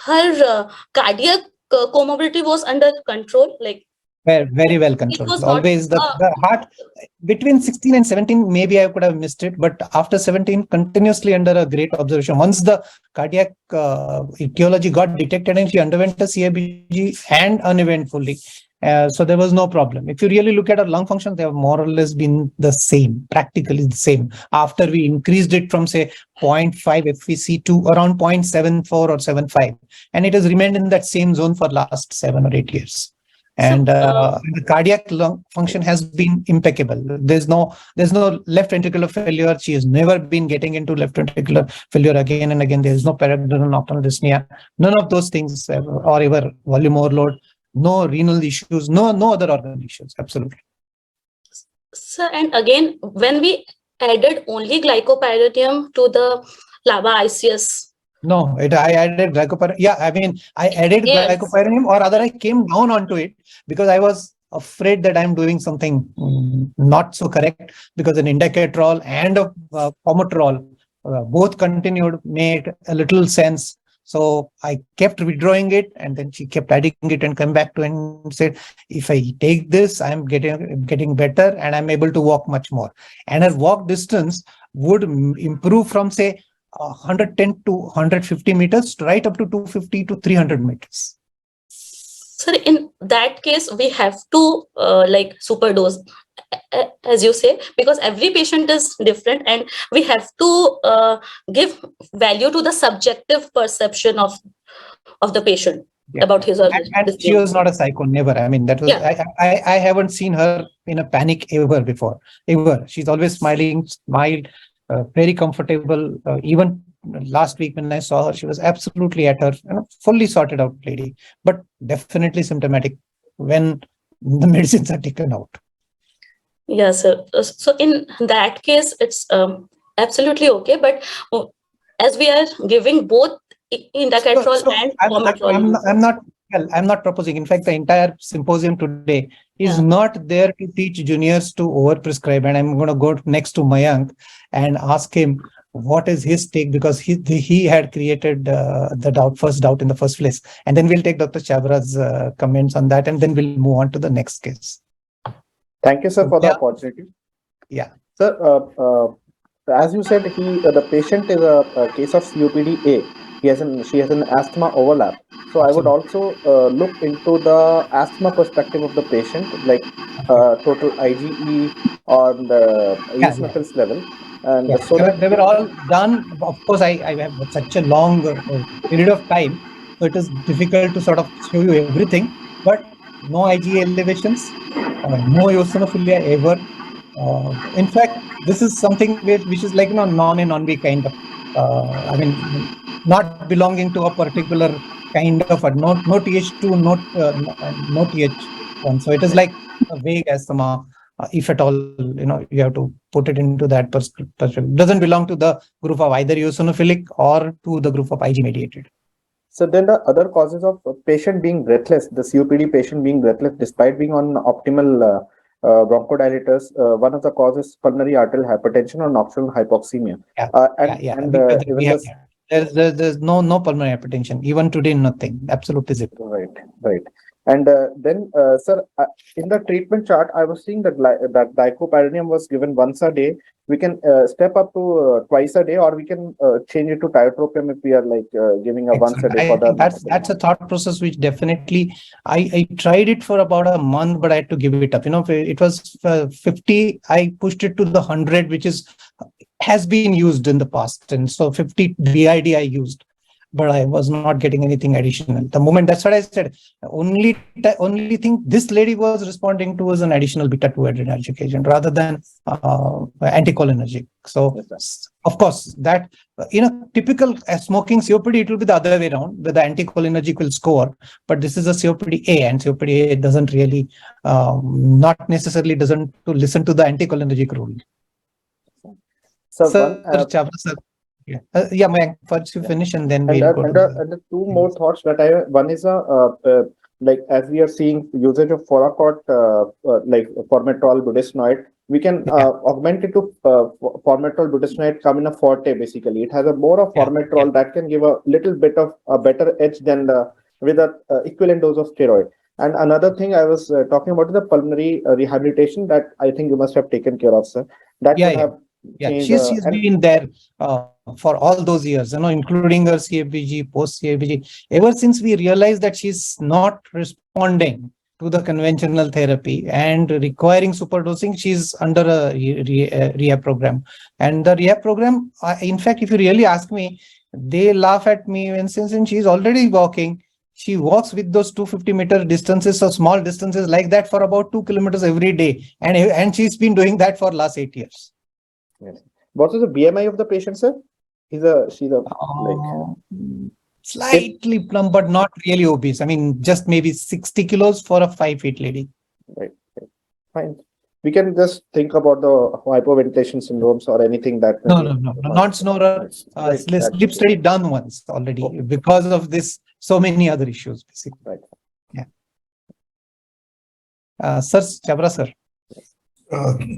her cardiac comorbidity was under control, like very well controlled. Always the heart between 16 and 17, maybe I could have missed it, but after 17, continuously under a great observation. Once the cardiac etiology got detected and she underwent a CABG and uneventfully. So there was no problem. If you really look at our lung function, they have more or less been the same, practically the same. After we increased it from say 0.5 FVC to around 0.74 or 0.75, and it has remained in that same zone for last 7 or 8 years. And the cardiac lung function has been impeccable. There's no left ventricular failure. She has never been getting into left ventricular failure again and again. There is no paradoxal nocturnal dyspnea. None of those things, or ever volume overload. No renal issues. No other organ issues. Absolutely. Sir, and again, when we added only glycopyridinium to the LABA ICS. No, I added glycopyridinium. Yeah, I mean, I added glycopyridinium, or rather I came down onto it because I was afraid that I'm doing something not so correct, because an indicatorol and a formoterol both continued, made a little sense. So I kept withdrawing it, and then she kept adding it and come back to and said, if I take this, I'm getting better and I'm able to walk much more. And her walk distance would improve from say 110 to 150 meters, right up to 250 to 300 meters. So in that case, we have to like superdose, as you say, because every patient is different, and we have to give value to the subjective perception of the patient about his or his. And she was not a psycho, never. I mean, that was I haven't seen her in a panic ever before, ever. She's always smiled, very comfortable. Even last week when I saw her, she was absolutely at her, fully sorted out lady, but definitely symptomatic when the medicines are taken out. Yes, sir. So in that case, it's absolutely okay. But as we are giving both indicatorol and formoterol, I'm not proposing. In fact, the entire symposium today is not there to teach juniors to overprescribe. And I'm going to go next to Mayank and ask him what is his take, because he had created the first doubt in the first place. And then we'll take Dr. Chhabra's comments on that, and then we'll move on to the next case. Thank you, sir, for the opportunity. Yeah. Sir, as you said, the patient is a case of COPD A. She has an asthma overlap. So I would also look into the asthma perspective of the patient, like total IgE on the Yeah, yeah. eosinophils level, and Yeah, so that they were all done. Of course, I have such a long period of time, so it is difficult to sort of show you everything. But no IgA elevations, no eosinophilia ever. In fact, this is something which is like non A non B kind of. I mean, not belonging to a particular kind of a no TH2, no TH1. So it is like a vague asthma, if at all, you have to put it into that perspective. Doesn't belong to the group of either eosinophilic or to the group of IG mediated. So then the other causes of patient being breathless, the COPD patient being breathless despite being on optimal bronchodilators, one of the causes pulmonary arterial hypertension or nocturnal hypoxemia. Yeah, And yeah. and We even have this, there's no pulmonary hypertension. Even today, nothing. Absolutely zero. right, right. And then, sir, in the treatment chart, I was seeing that that diclofenac was given once a day. We can step up to twice a day, or we can change it to tiotropium if we are like giving a once a Excellent. day I for the think that's a thought process which definitely I tried it for about a month, but I had to give it up. It was 50. I pushed it to the 100, which has been used in the past, and so 50 BID I used, but I was not getting anything additional. The moment, that's what I said. Only thing this lady was responding to was an additional beta 2 adrenergic agent rather than anticholinergic. So of course that in a typical smoking COPD, it will be the other way around, where the anticholinergic will score. But this is a COPD-A, and COPD-A doesn't really, not necessarily doesn't to listen to the anticholinergic rule. So Sir, Chhabra, sir. Yeah, Mayank, first you finish and then we'll go to the two more thoughts that one is like as we are seeing usage of Foracort like formoterol budesonide, we can augment it to formoterol budesonide come in a forte. Basically, it has a more of formoterol that can give a little bit of a better edge than with a equivalent dose of steroid. And another thing I was talking about is the pulmonary rehabilitation that I think you must have taken care of, sir. That would have changed. She's been there for all those years, including her CABG, post CABG. Ever since we realized that she's not responding to the conventional therapy and requiring superdosing, she's under a rehab program. And the rehab program, in fact, if you really ask me, they laugh at me when since she's already walking. She walks with those 250-meter distances or small distances like that for about 2 kilometers every day. And she's been doing that for last 8 years. Yes. What is the BMI of the patient, sir? She's like slightly plump, but not really obese. I mean, just maybe 60 kilos for a 5 feet lady. Right. Fine. We can just think about the hypoventilation syndromes or anything that. No. Non-snorer. Sleep study done once already because of this. So many other issues, basically. Right. Yeah. Sir, Chhabra, sir.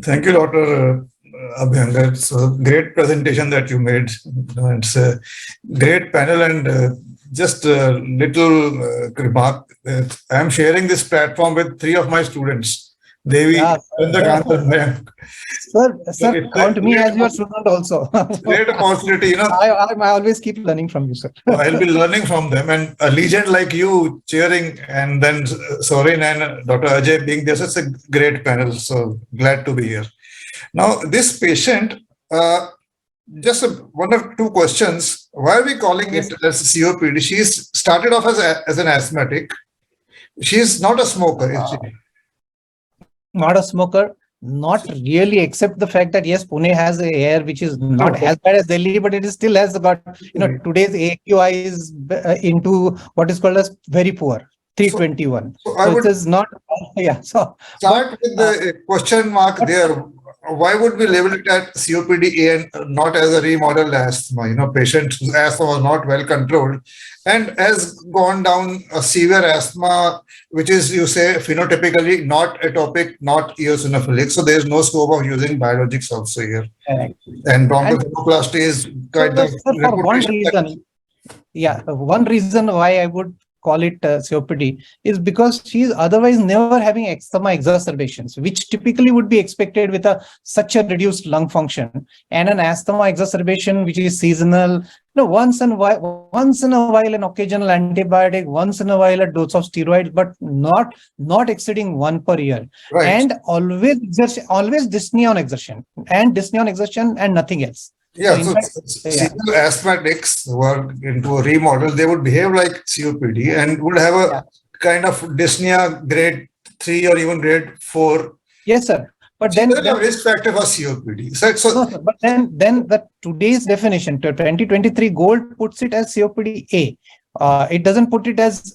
Thank you, Dr. Abhyankar. It's a great presentation that you made. It's a great panel, and just a little remark. I'm sharing this platform with 3 of my students, Devi, Chandrakant, and Mayank. Sir, count me as your student also. Great opportunity, I always keep learning from you, sir. I'll be learning from them, and a legend like you chairing, and then Sourin and Dr. Ajay being there. It's a great panel. So glad to be here. Now, this patient, just one or two questions. Why are we calling it as COPD? She's started off as an asthmatic. She's not a smoker, is she? Not a smoker, not really, except the fact that yes, Pune has a air which is not as bad as Delhi, but it still has got, today's AQI is into what is called as very poor, 321. So it is not, So start with the question mark there. Why would we label it as COPD-A and not as a remodeled asthma? Patient whose asthma was not well controlled and has gone down a severe asthma, which is, you say, phenotypically not atopic, not eosinophilic. So there is no scope of using biologics also here. And bronchoplasty is quite for one reason. One reason why I would call it COPD is because she is otherwise never having asthma exacerbations, which typically would be expected with such a reduced lung function, and an asthma exacerbation which is seasonal. Once in a while an occasional antibiotic, once in a while a dose of steroids, but not exceeding one per year, Right. and always dyspnea on exertion and nothing else. Yeah, so so seasonal asthmatics who are into a remodel, they would behave like COPD and would have a kind of dyspnea grade 3 or even grade 4. Yes, sir. But So then there's a risk factor for COPD. So no, sir, but then the today's definition, 2023 Gold puts it as COPD A. It doesn't put it as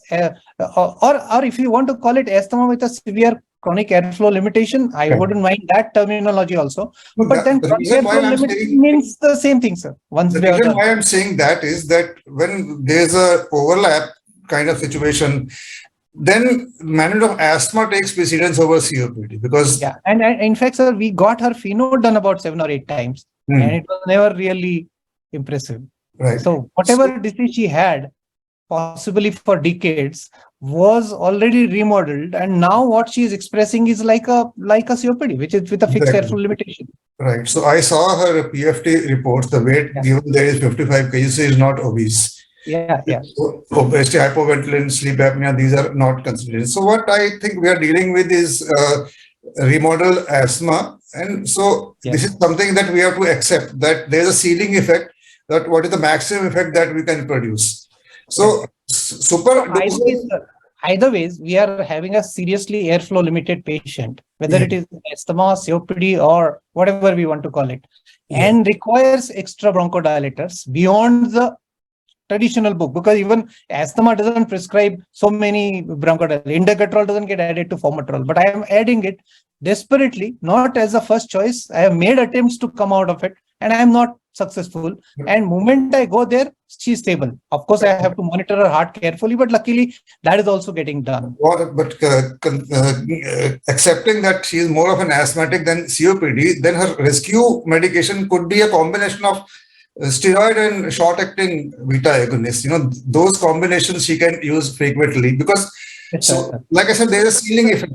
or if you want to call it asthma with a severe chronic airflow limitation, I wouldn't mind that terminology also. But then the reason why I'm saying means the same thing, sir. The reason why I'm saying that is that when there's a overlap kind of situation, then management of asthma takes precedence over COPD because and in fact, sir, we got her pheno done about 7 or 8 times, and it was never really impressive. Right. So whatever disease she had, possibly for decades, was already remodeled, and now what she is expressing is like a COPD, which is with a fixed airflow limitation. Right. So I saw her PFT reports. The weight given there is 55 kg, so is not obese. So obesity, hypoventilation, sleep apnea, these are not considered. So what I think we are dealing with is remodel asthma, and so this is something that we have to accept, that there is a ceiling effect, that what is the maximum effect that we can produce. So either ways, we are having a seriously airflow limited patient, whether it is asthma, COPD, or whatever we want to call it, and requires extra bronchodilators beyond the traditional book, because even asthma doesn't prescribe so many bronchodilators. Indacaterol doesn't get added to formoterol, but I am adding it desperately, not as a first choice. I have made attempts to come out of it, and I am not successful. And moment I go there, she's stable. Of course, I have to monitor her heart carefully, but luckily that is also getting done. But accepting that she is more of an asthmatic than COPD, then her rescue medication could be a combination of steroid and short-acting beta agonists. Those combinations she can use frequently because, like I said, there is a ceiling effect.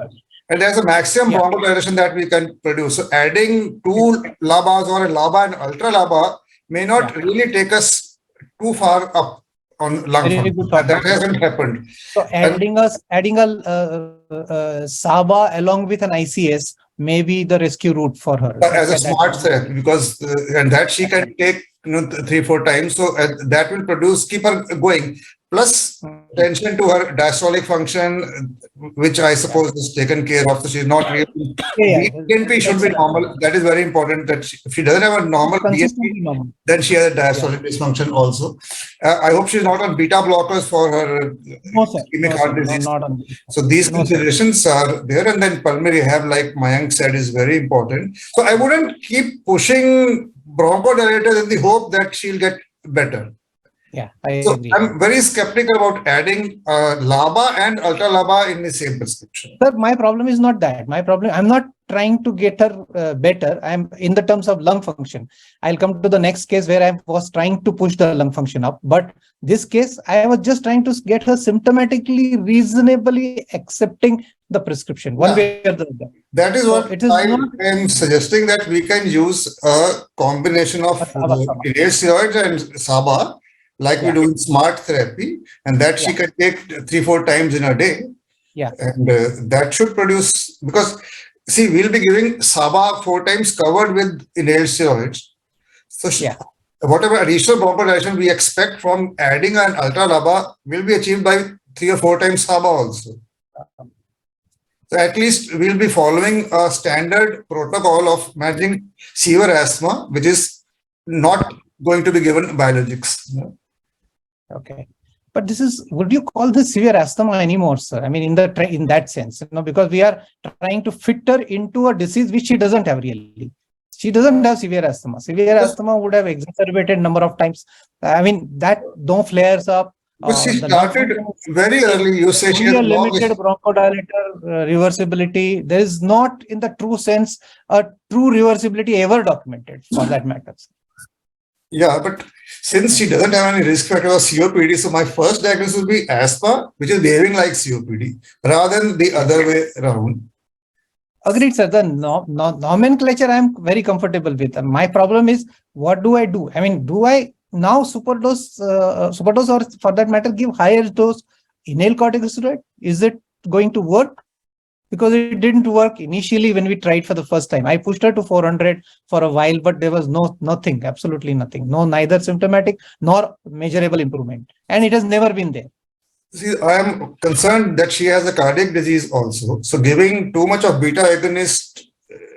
And there's a maximum bronchodilation that we can produce. So adding 2 LABAs or a LABA and ultra LABA may not really take us too far up on lung function. That hasn't happened. So adding a SABA along with an ICS may be the rescue route for her. As a smart therapy, because and that she can take 3-4 times. So that will keep her going. Plus attention to her diastolic function, which I suppose is taken care of. So she's not really. BNP should be normal. That is very important. That if she doesn't have a normal BNP, then she has a diastolic dysfunction also. I hope she's not on beta blockers for her ischemic heart disease. So these considerations are there, and then pulmonary rehab, like Mayank said, is very important. So I wouldn't keep pushing bronchodilators in the hope that she'll get better. I agree. I'm very skeptical about adding LABA and ultra LABA in the same prescription. Sir, my problem is not that. I'm not trying to get her better. I'm in the terms of lung function. I'll come to the next case where I was trying to push the lung function up. But this case, I was just trying to get her symptomatically, reasonably accepting the prescription one way or the other. That is what I am suggesting, that we can use a combination of inhaled steroids and SABA, like we do in smart therapy, and that she can take 3-4 times in a day. And that should produce, because see, we'll be giving SABA 4 times covered with inhaled steroids. So whatever additional bronchodilation we expect from adding an ultra LABA will be achieved by 3 or 4 times SABA also. So at least we'll be following a standard protocol of managing severe asthma, which is not going to be given biologics. Okay, but would you call this severe asthma anymore, sir? I mean, in that sense, because we are trying to fit her into a disease which she doesn't have really. She doesn't have severe asthma. Severe asthma would have exacerbated number of times. I mean, that no flares up. But she started very early. You say she has a limited bronchodilator reversibility. There is not, in the true sense, a true reversibility ever documented, for that matter. Yeah, but since she doesn't have any risk factor of COPD, so my first diagnosis will be asthma, which is behaving like COPD, rather than the other way around. Agreed, sir. The nomenclature I'm very comfortable with. My problem is, what do I do? I mean, do I now superdose, or for that matter, give higher dose inhaled corticosteroid? Is it going to work? Because it didn't work initially when we tried for the first time. I pushed her to 400 for a while, but there was nothing, absolutely nothing. No, neither symptomatic nor measurable improvement. And it has never been there. See, I am concerned that she has a cardiac disease also. So giving too much of beta agonist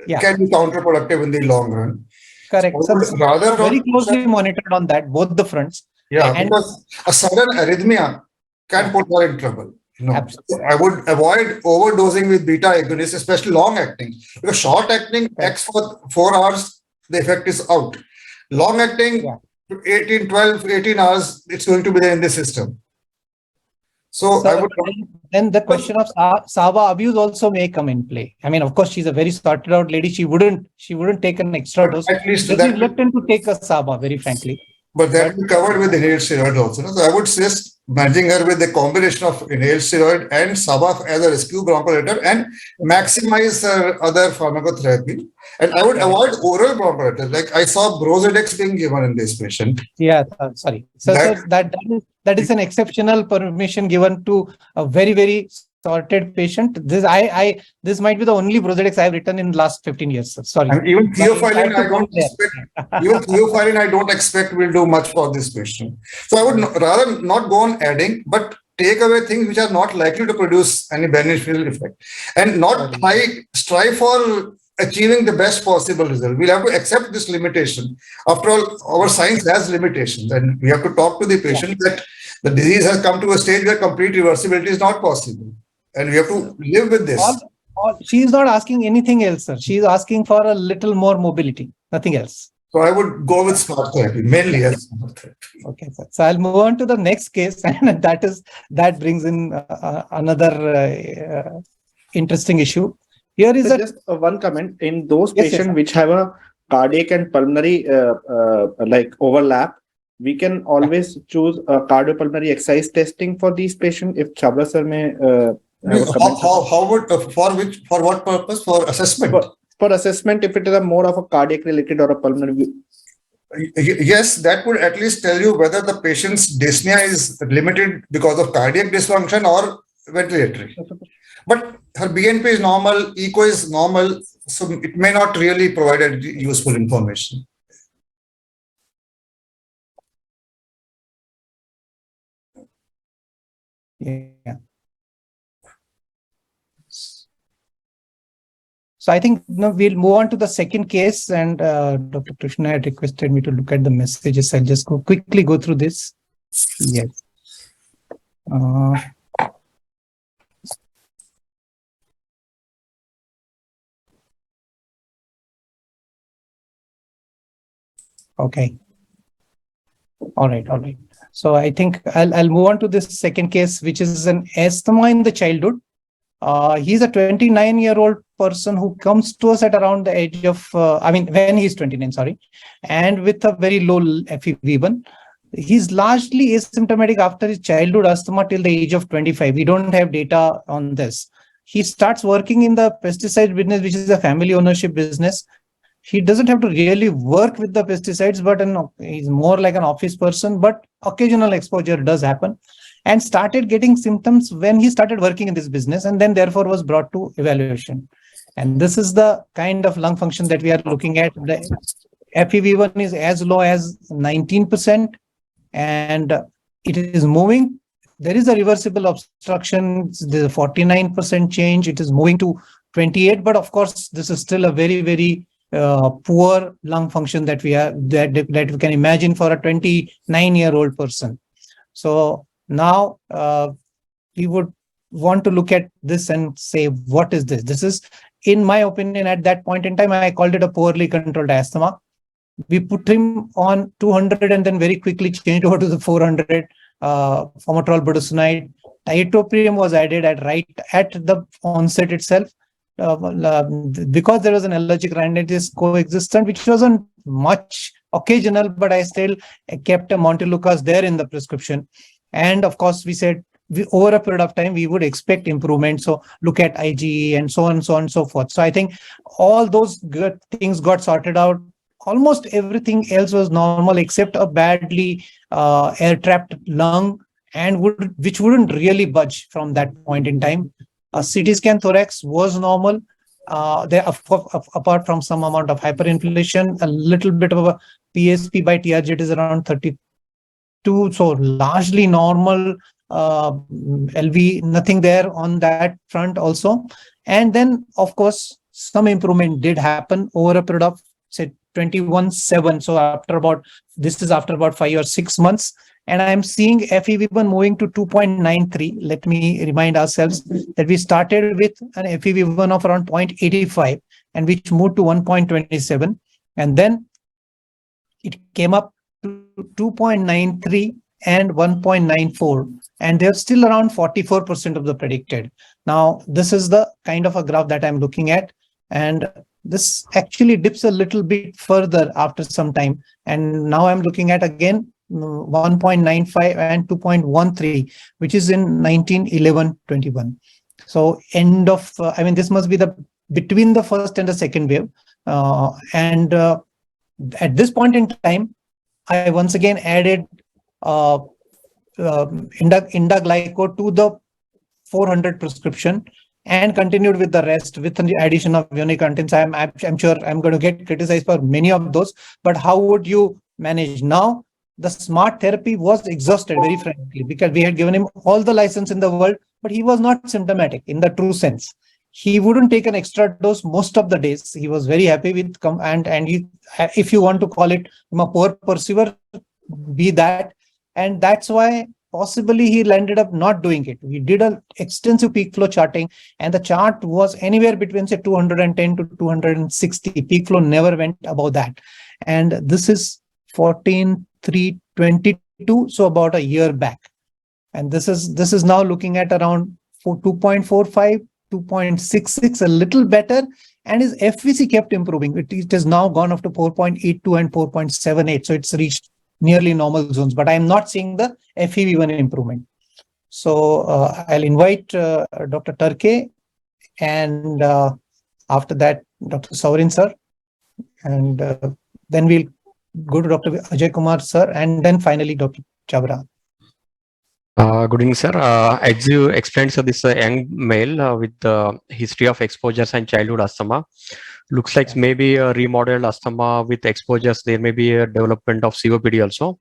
can be counterproductive in the long run. Correct. So rather very closely monitored on that, both the fronts. Yeah, and because a sudden arrhythmia can put her in trouble. I would avoid overdosing with beta agonists, especially long acting. Because short acting acts for 4 hours, the effect is out. Long acting, 18 hours, it's going to be there in the system. So I would. Then the question of SABA abuse also may come in play. I mean, of course, she's a very sorted out lady. She wouldn't take an extra dose. At least she's reluctant to take a SABA, very frankly. But that will be covered with inhaled steroid also. So I would suggest managing her with a combination of inhaled steroid and SABA as a rescue bronchodilator and maximize her other pharmacotherapy. And I would avoid oral bronchodilator. Like I saw Brozedex being given in this patient. Yeah, sorry. So that is an exceptional permission given to a very, very sorted patient. This might be the only Brozedex I have written in the last 15 years. Sorry. And even theophylline, I don't expect will do much for this patient. So I would rather not go on adding, but take away things which are not likely to produce any beneficial effect, and not strive for achieving the best possible result. We'll have to accept this limitation. After all, our science has limitations, and we have to talk to the patient that the disease has come to a stage where complete reversibility is not possible. And we have to live with this. She is not asking anything else, sir. She is asking for a little more mobility, nothing else. So I would go with smart therapy, mainly as smart therapy. Okay, sir. So I'll move on to the next case, and that brings in another interesting issue. Here is just one comment. In those patients which have a cardiac and pulmonary like overlap, we can always choose a cardiopulmonary exercise testing for these patients. If Chhabra sir may how would for what purpose? For assessment? For assessment, if it is a more of a cardiac related or a pulmonary. Yes, that would at least tell you whether the patient's dyspnea is limited because of cardiac dysfunction or ventilatory. But her BNP is normal, echo is normal, so it may not really provide useful information. Yeah. So I think we'll move on to the second case, and Dr. Krishna had requested me to look at the messages. I'll just quickly go through this. Yes. Okay. All right. So I think I'll move on to this second case, which is an asthma in the childhood. He's a 29-year-old person who comes to us at around the age of, when he's 29, sorry, and with a very low FEV1. He's largely asymptomatic after his childhood asthma till the age of 25. We don't have data on this. He starts working in the pesticide business, which is a family ownership business. He doesn't have to really work with the pesticides, but he's more like an office person, but occasional exposure does happen, and started getting symptoms when he started working in this business, and then therefore was brought to evaluation. And this is the kind of lung function that we are looking at. The FEV1 is as low as 19%, and it is moving. There is a reversible obstruction. There's a 49% change. It is moving to 28, but of course, this is still a very, very poor lung function that we have, that we can imagine for a 29-year-old person. So now we would want to look at this and say, what is this? This is, in my opinion, at that point in time, I called it a poorly controlled asthma. We put him on 200 and then very quickly changed over to the 400 formoterol budesonide. Tiotropium was added at the onset itself. because there was an allergic rhinitis coexistent, which wasn't much occasional, but I still kept a Montelukast there in the prescription. And of course, we said over a period of time, we would expect improvement. So look at IgE and so on, so on, and so forth. So I think all those good things got sorted out. Almost everything else was normal except a badly air-trapped lung, and which wouldn't really budge from that point in time. A CT scan thorax was normal. There, apart from some amount of hyperinflation, a little bit of a PSP by TRZ is around 32, so largely normal. LV, nothing there on that front also. And then, of course, some improvement did happen over a period of, say, 21/7. So after about, this is after about 5 or 6 months. And I'm seeing FEV1 moving to 2.93. Let me remind ourselves that we started with an FEV1 of around 0.85 and which moved to 1.27. And then it came up to 2.93 and 1.94. And they're still around 44% of the predicted. Now, this is the kind of a graph that I'm looking at. And this actually dips a little bit further after some time. And now I'm looking at again 1.95 and 2.13, which is in 1911-21. So end of, I mean, this must be the between the first and the second wave. At this point in time, I once again added Indaglyco to the 400 prescription and continued with the rest with the addition of unicontins. I'm sure I'm going to get criticized for many of those, but how would you manage? Now, the smart therapy was exhausted, very frankly, because we had given him all the license in the world, but he was not symptomatic in the true sense. He wouldn't take an extra dose most of the days. He was very happy with, and he, if you want to call it a poor perceiver, be that. And that's why possibly he ended up not doing it. We did an extensive peak flow charting, and the chart was anywhere between, say, 210 to 260. Peak flow never went above that. And this is 14/3/22, so about a year back. And this is now looking at around 2.45, 2.66, a little better. And his FVC kept improving. It has now gone up to 4.82 and 4.78. So it's reached nearly normal zones, but I'm not seeing the FEV1 improvement. So I'll invite Dr. Tarke, and after that, Dr. Sourin sir, and then we'll go to Dr. Ajay Kumar sir, and then finally Dr. Chhabra. Good evening, sir. As you explained, so this young male with the history of exposures and childhood asthma looks like maybe a remodeled asthma with exposures. There may be a development of COPD also,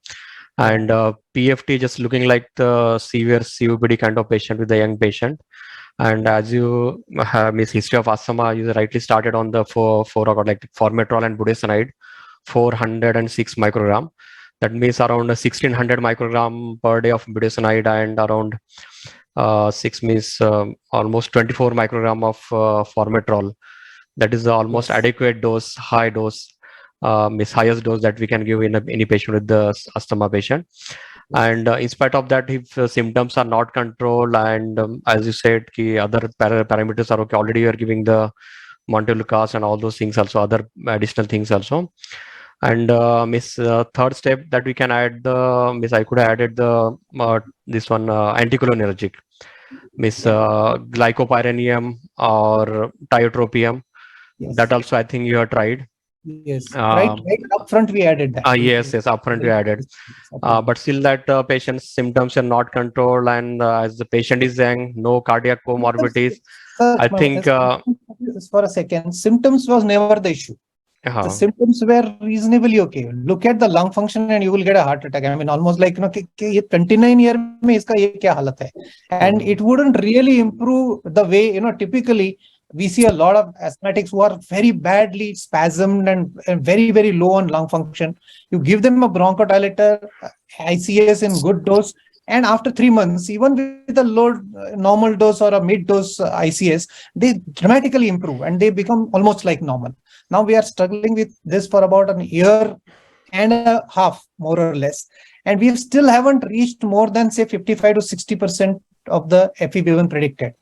and PFT just looking like the severe COPD kind of patient with the young patient. And as you have his history of asthma, you rightly started on the four like formoterol and budesonide, 406 microgram. That means around 1600 microgram per day of budesonide and around 6 means almost 24 microgram of formoterol. That is the almost adequate dose, high dose, means highest dose that we can give in any patient with the asthma patient. And in spite of that, if symptoms are not controlled, and as you said, other parameters are okay, already you are giving the Montelukast and all those things also, other additional things also. And third step that we can add I could have added the this one anticholinergic, glycopyrenium or tiotropium. Yes. That also I think you have tried. Yes, right upfront we added that. Yes, upfront we added. But still that patient's symptoms are not controlled, and as the patient is young, no cardiac comorbidities. Sir, I think for a second, symptoms was never the issue. The symptoms were reasonably okay. Look at the lung function and you will get a heart attack. I mean, almost like, 29 year mein iska ye kya halat hai? And it wouldn't really improve the way, typically we see a lot of asthmatics who are very badly spasmed and very, very low on lung function. You give them a bronchodilator, ICS in good dose, and after 3 months, even with a low normal dose or a mid dose ICS, they dramatically improve and they become almost like normal. Now we are struggling with this for about a year and a half, more or less. And we still haven't reached more than, say, 55 to 60% of the FEV1 predicted.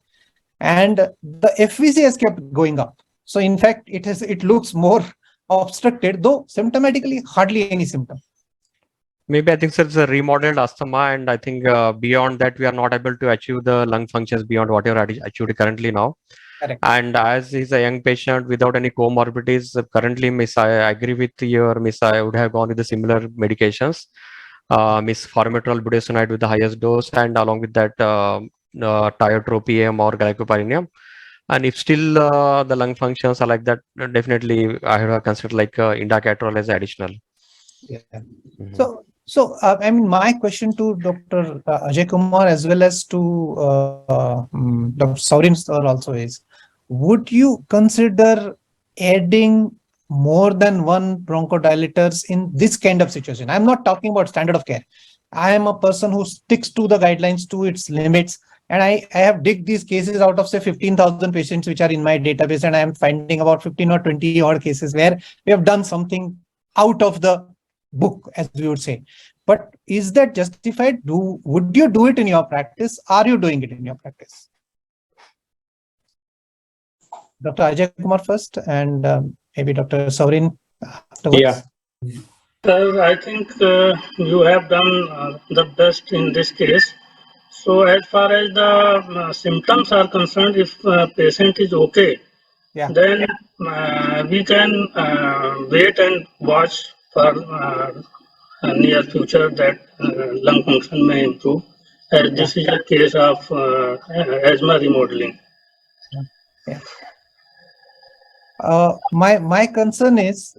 and the FVC has kept going up. So in fact, it looks more obstructed, though symptomatically hardly any symptom. Maybe I think so it's a remodeled asthma, and I think beyond that we are not able to achieve the lung functions beyond what you're achieved currently now. Correct. And as he's a young patient without any comorbidities, currently, Miss, I agree with your Miss. I would have gone with the similar medications, Miss formoterol budesonide with the highest dose, and along with that, tiotropium or glycopyrronium. And if still the lung functions are like that, definitely I would have considered like indacaterol as additional. Yeah. Mhm. So I mean, my question to Dr. Ajay Kumar as well as to Dr. Sourin sir also is, would you consider adding more than one bronchodilators in this kind of situation? I'm not talking about standard of care. I am a person who sticks to the guidelines, to its limits. And I have digged these cases out of, say, 15,000 patients which are in my database, and I am finding about 15 or 20 odd cases where we have done something out of the book, as we would say. But is that justified? Would you do it in your practice? Are you doing it in your practice? Dr. Ajay Kumar first, and maybe Dr. Sourin afterwards. Yeah. I think you have done the best in this case. So as far as the symptoms are concerned, if patient is okay, then we can wait and watch for near future that lung function may improve. This is a case of asthma remodeling. My concern is,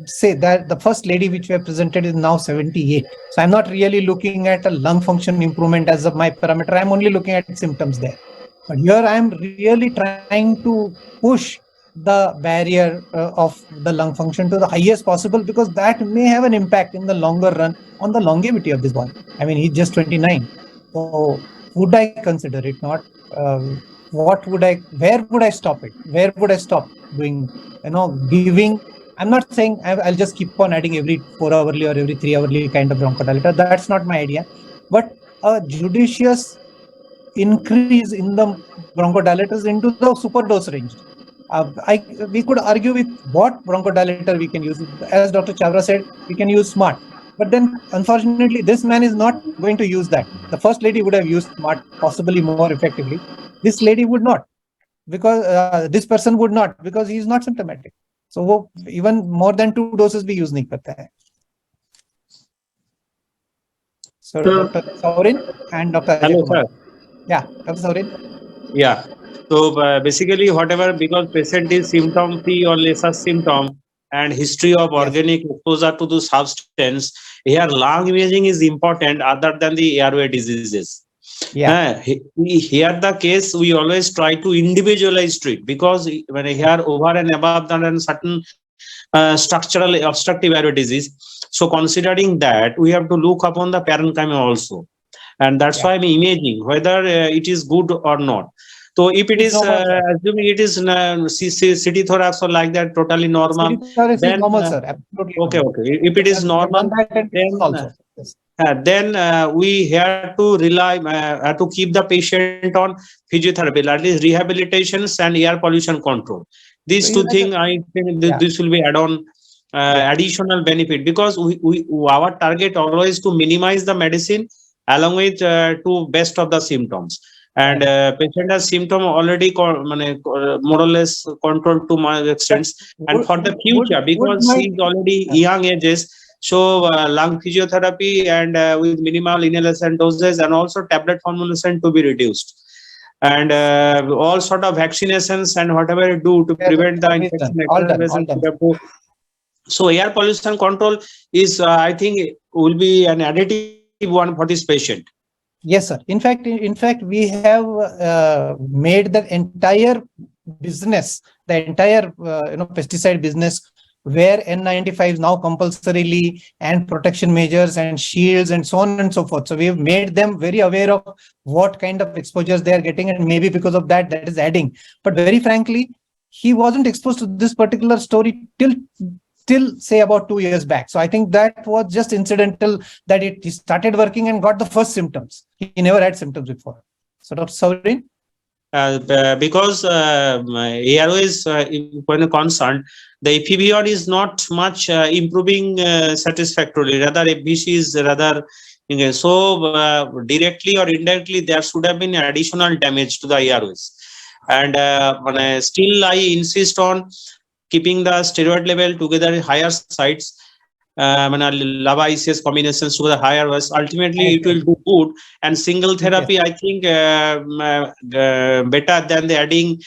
say that the first lady which we have presented is now 78. So I'm not really looking at a lung function improvement as of my parameter. I'm only looking at symptoms there. But here I'm really trying to push the barrier of the lung function to the highest possible, because that may have an impact in the longer run on the longevity of this boy. I mean, he's just 29. So would I consider it? Not where would I stop it? Where would I stop doing, giving? I'm not saying I'll just keep on adding every 4 hourly or every 3 hourly kind of bronchodilator. That's not my idea. But a judicious increase in the bronchodilators into the super dose range. We could argue with what bronchodilator we can use. As Dr. Chhabra said, we can use SMART. But then, unfortunately, this man is not going to use that. The first lady would have used SMART possibly more effectively. This lady would not, because this person would not, because he is not symptomatic. So even more than 2 doses we use nahi karta hai. So Dr. Sourin and Dr. Ajay Hello, Kumar. sir. Yeah, Dr. Sourin. Yeah. So basically, whatever, because patient is symptom free or lesser symptom and history of organic exposure to the substance, here lung imaging is important other than the airway diseases. Here the case we always try to individualize treat, because when here over and above than certain structural obstructive airway disease. So considering that, we have to look upon the parenchyma also, and that's why I'm imaging whether it is good or not. So if it is assuming it is CT thorax or like that, totally normal, CT thorax then is normal, sir. Absolutely okay, normal. okay. If it is normal, then we have to rely to keep the patient on physiotherapy, at least rehabilitations and air pollution control. These two things, I think this will be add-on additional benefit, because our target always to minimize the medicine along with to best of the symptoms. And patient has symptom already more or less controlled to my extent. And for the future, because he's already young ages, so lung physiotherapy and with minimal inhalation doses, and also tablet formulation to be reduced, and all sort of vaccinations and whatever you do to prevent the infection. So air pollution control is, I think, will be an additive one for this patient. Yes, sir. In fact, we have made the entire business, the entire pesticide business, where N95 is now compulsorily, and protection measures and shields and so on and so forth. So we have made them very aware of what kind of exposures they are getting, and maybe because of that is adding. But very frankly, he wasn't exposed to this particular story till say about 2 years back. So I think that was just incidental, that he started working and got the first symptoms. He never had symptoms before. So Dr. Sourin? because airways when concerned, the FEV1 is not much improving satisfactorily. Rather, FVC is rather so directly or indirectly there should have been additional damage to the airways. And still I insist on keeping the steroid level together higher sides. LABA ICS combinations to the higher was ultimately it will do good, and single therapy I think better than the adding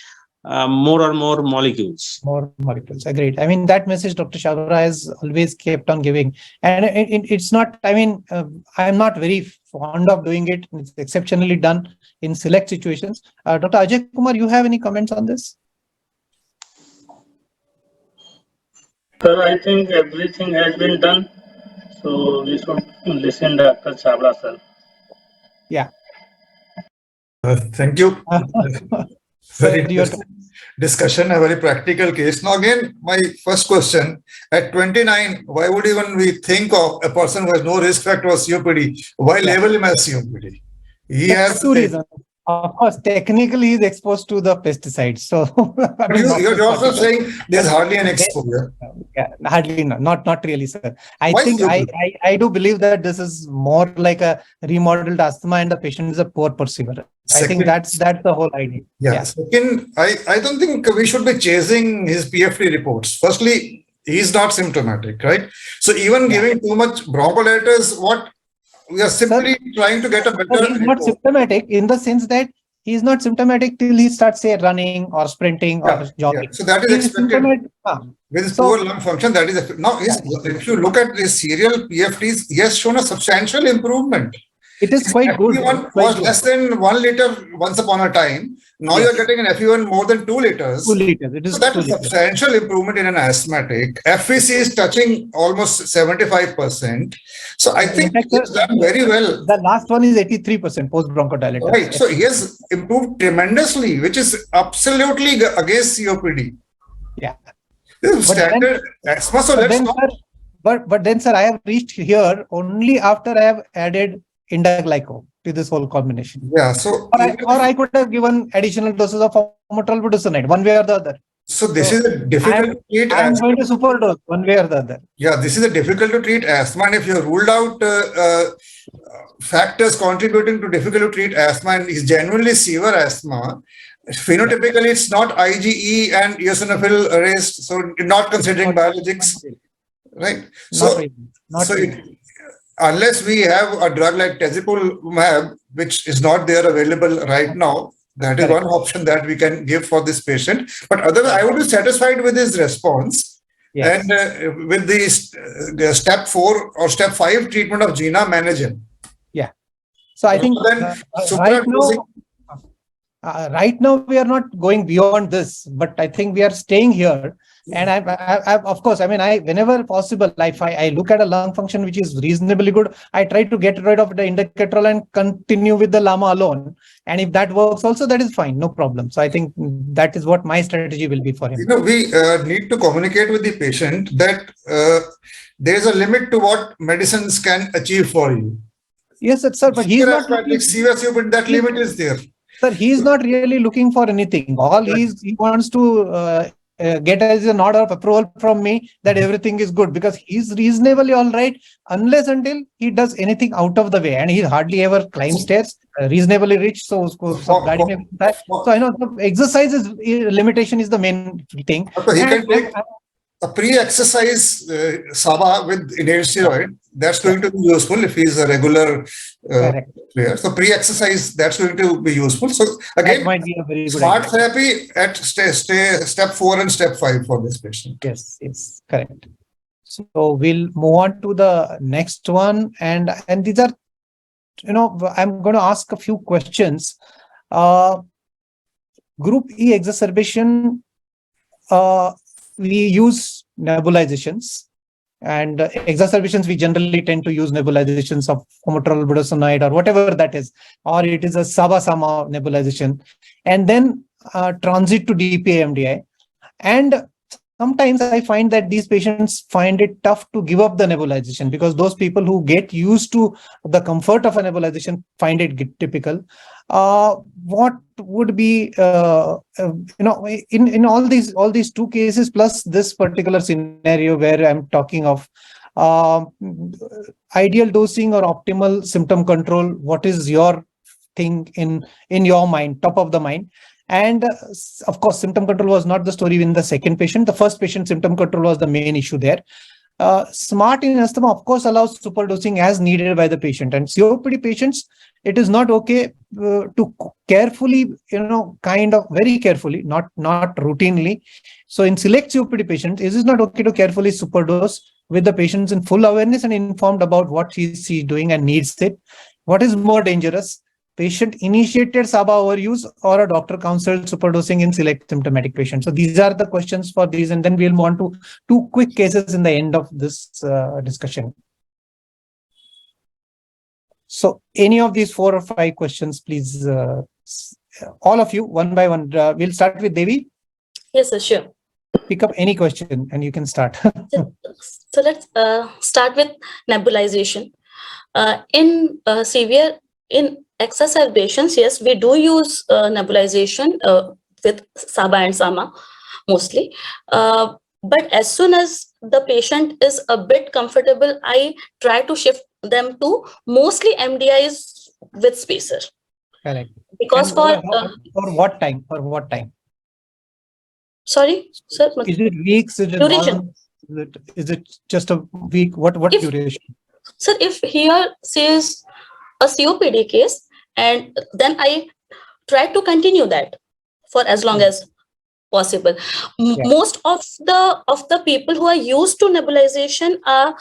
more and more molecules. More molecules, agreed. I mean, that message Dr. Chhabra has always kept on giving, and it's not, I mean, I'm not very fond of doing it. It's exceptionally done in select situations. Dr. Ajay Kumar, you have any comments on this? Sir, I think everything has been done, so we should listen to Dr. Chhabra, sir. Yeah. Thank you. Very interesting discussion, a very practical case. Now again, my first question, at 29, why would even we think of a person who has no risk factor of COPD? Why label him as COPD? He has two reasons. Of course, technically he's exposed to the pesticides. So I mean, you're also saying there's hardly an exposure. Yeah, hardly not really, sir. I do believe that this is more like a remodeled asthma and the patient is a poor perceiver. I think that's the whole idea. Yeah. Second, I don't think we should be chasing his PFT reports. Firstly, he's not symptomatic, right? So even giving too much bronchodilators, what we are simply trying to get a better. He's not symptomatic in the sense that he's not symptomatic till he starts, say, running or sprinting or jogging. Yeah. So that is expected. With his poor lung function, that is now. If you look at his serial PFTs, he has shown a substantial improvement. It is quite good. FEV1 was less than 1 liter once upon a time. Now you're getting an FEV1 more than 2 liters. 2 liters. It is so that's a substantial improvement in an asthmatic. FVC is touching almost 75%. So I think it's done very well. The last one is 83% post bronchodilator. Right. So he has improved tremendously, which is absolutely against COPD. Yeah. This is standard asthma. So let's not. But then, sir, I have reached here only after I have added Indaglyco to this whole combination. Yeah. So or I could have given additional doses of formoterol budesonide, one way or the other. So this is a difficult to treat. I'm going to superdose one way or the other. Yeah, this is a difficult to treat asthma, and if you have ruled out factors contributing to difficult to treat asthma and is genuinely severe asthma, phenotypically it's not IgE and eosinophil raised, so not considering biologics, right? Unless we have a drug like tezepelumab, which is not there available right now, that is one option that we can give for this patient. But otherwise, I would be satisfied with his response. Yes. And with the step 4 or step 5 treatment of GINA, manage him. Yeah. So I think right now we are not going beyond this, but I think we are staying here. And I of course, I mean, whenever possible, if I look at a lung function which is reasonably good, I try to get rid of the indicatorol and continue with the LAMA alone. And if that works also, that is fine, no problem. So I think that is what my strategy will be for him. We need to communicate with the patient that there is a limit to what medicines can achieve for you. Yes, sir, but he's not. But that limit is there. Sir, he is not really looking for anything. All he wants to get as an order of approval from me that everything is good, because he's reasonably all right unless until he does anything out of the way, and he hardly ever climbs stairs, reasonably rich. So I know the exercise limitation is the main thing. So he can take a pre-exercise SABA with inhaled steroid. That's going to be useful if he is a regular player. So pre-exercise, that's going to be useful. So again, that might be a very good smart therapy at step 4 and step 5 for this patient. Yes, correct. So we'll move on to the next one, and these are, I'm going to ask a few questions. Group E exacerbation, we use nebulizations. And exacerbations, we generally tend to use nebulizations of formoterol budesonide or whatever that is, or it is a SABA nebulization, and then transit to DPA MDI. And sometimes I find that these patients find it tough to give up the nebulization, because those people who get used to the comfort of a nebulization find it typical. What would be, in all these two cases plus this particular scenario where I'm talking of ideal dosing or optimal symptom control, what is your thing in your mind, top of the mind? And of course, symptom control was not the story in the second patient. The first patient, symptom control was the main issue there. SMART in asthma, of course, allows superdosing as needed by the patient. And COPD patients, it is not okay to carefully, kind of very carefully, not routinely. So in select COPD patients, it is not okay to carefully superdose with the patients in full awareness and informed about what she's doing and needs it. What is more dangerous? Patient-initiated SABA overuse or a doctor-counseled superdosing in select symptomatic patients. So these are the questions for these, and then we'll move on to two quick cases in the end of this discussion. So any of these 4 or 5 questions, please, all of you, one by one. We'll start with Devi. Yes, sir, sure. Pick up any question and you can start. So let's start with nebulization. In exacerbations, yes, we do use nebulization with SABA and SAMA mostly. But as soon as the patient is a bit comfortable, I try to shift them to mostly MDIs with spacer. Correct. Because for what time? For what time? Sorry, sir. Is it weeks? Is it duration? Months? Is it just a week? What duration? Sir, if here says a COPD case, and then I try to continue that for as long as possible. Yeah. Most of the people who are used to nebulization are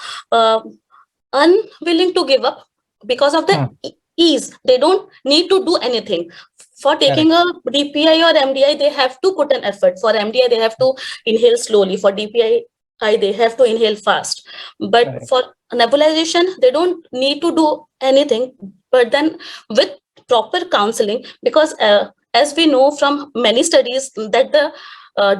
unwilling to give up because of the ease. They don't need to do anything. For taking a DPI or MDI, they have to put an effort. For MDI, they have to inhale slowly. For DPI, they have to inhale fast. But for nebulization, they don't need to do anything. But then with proper counseling, because as we know from many studies that the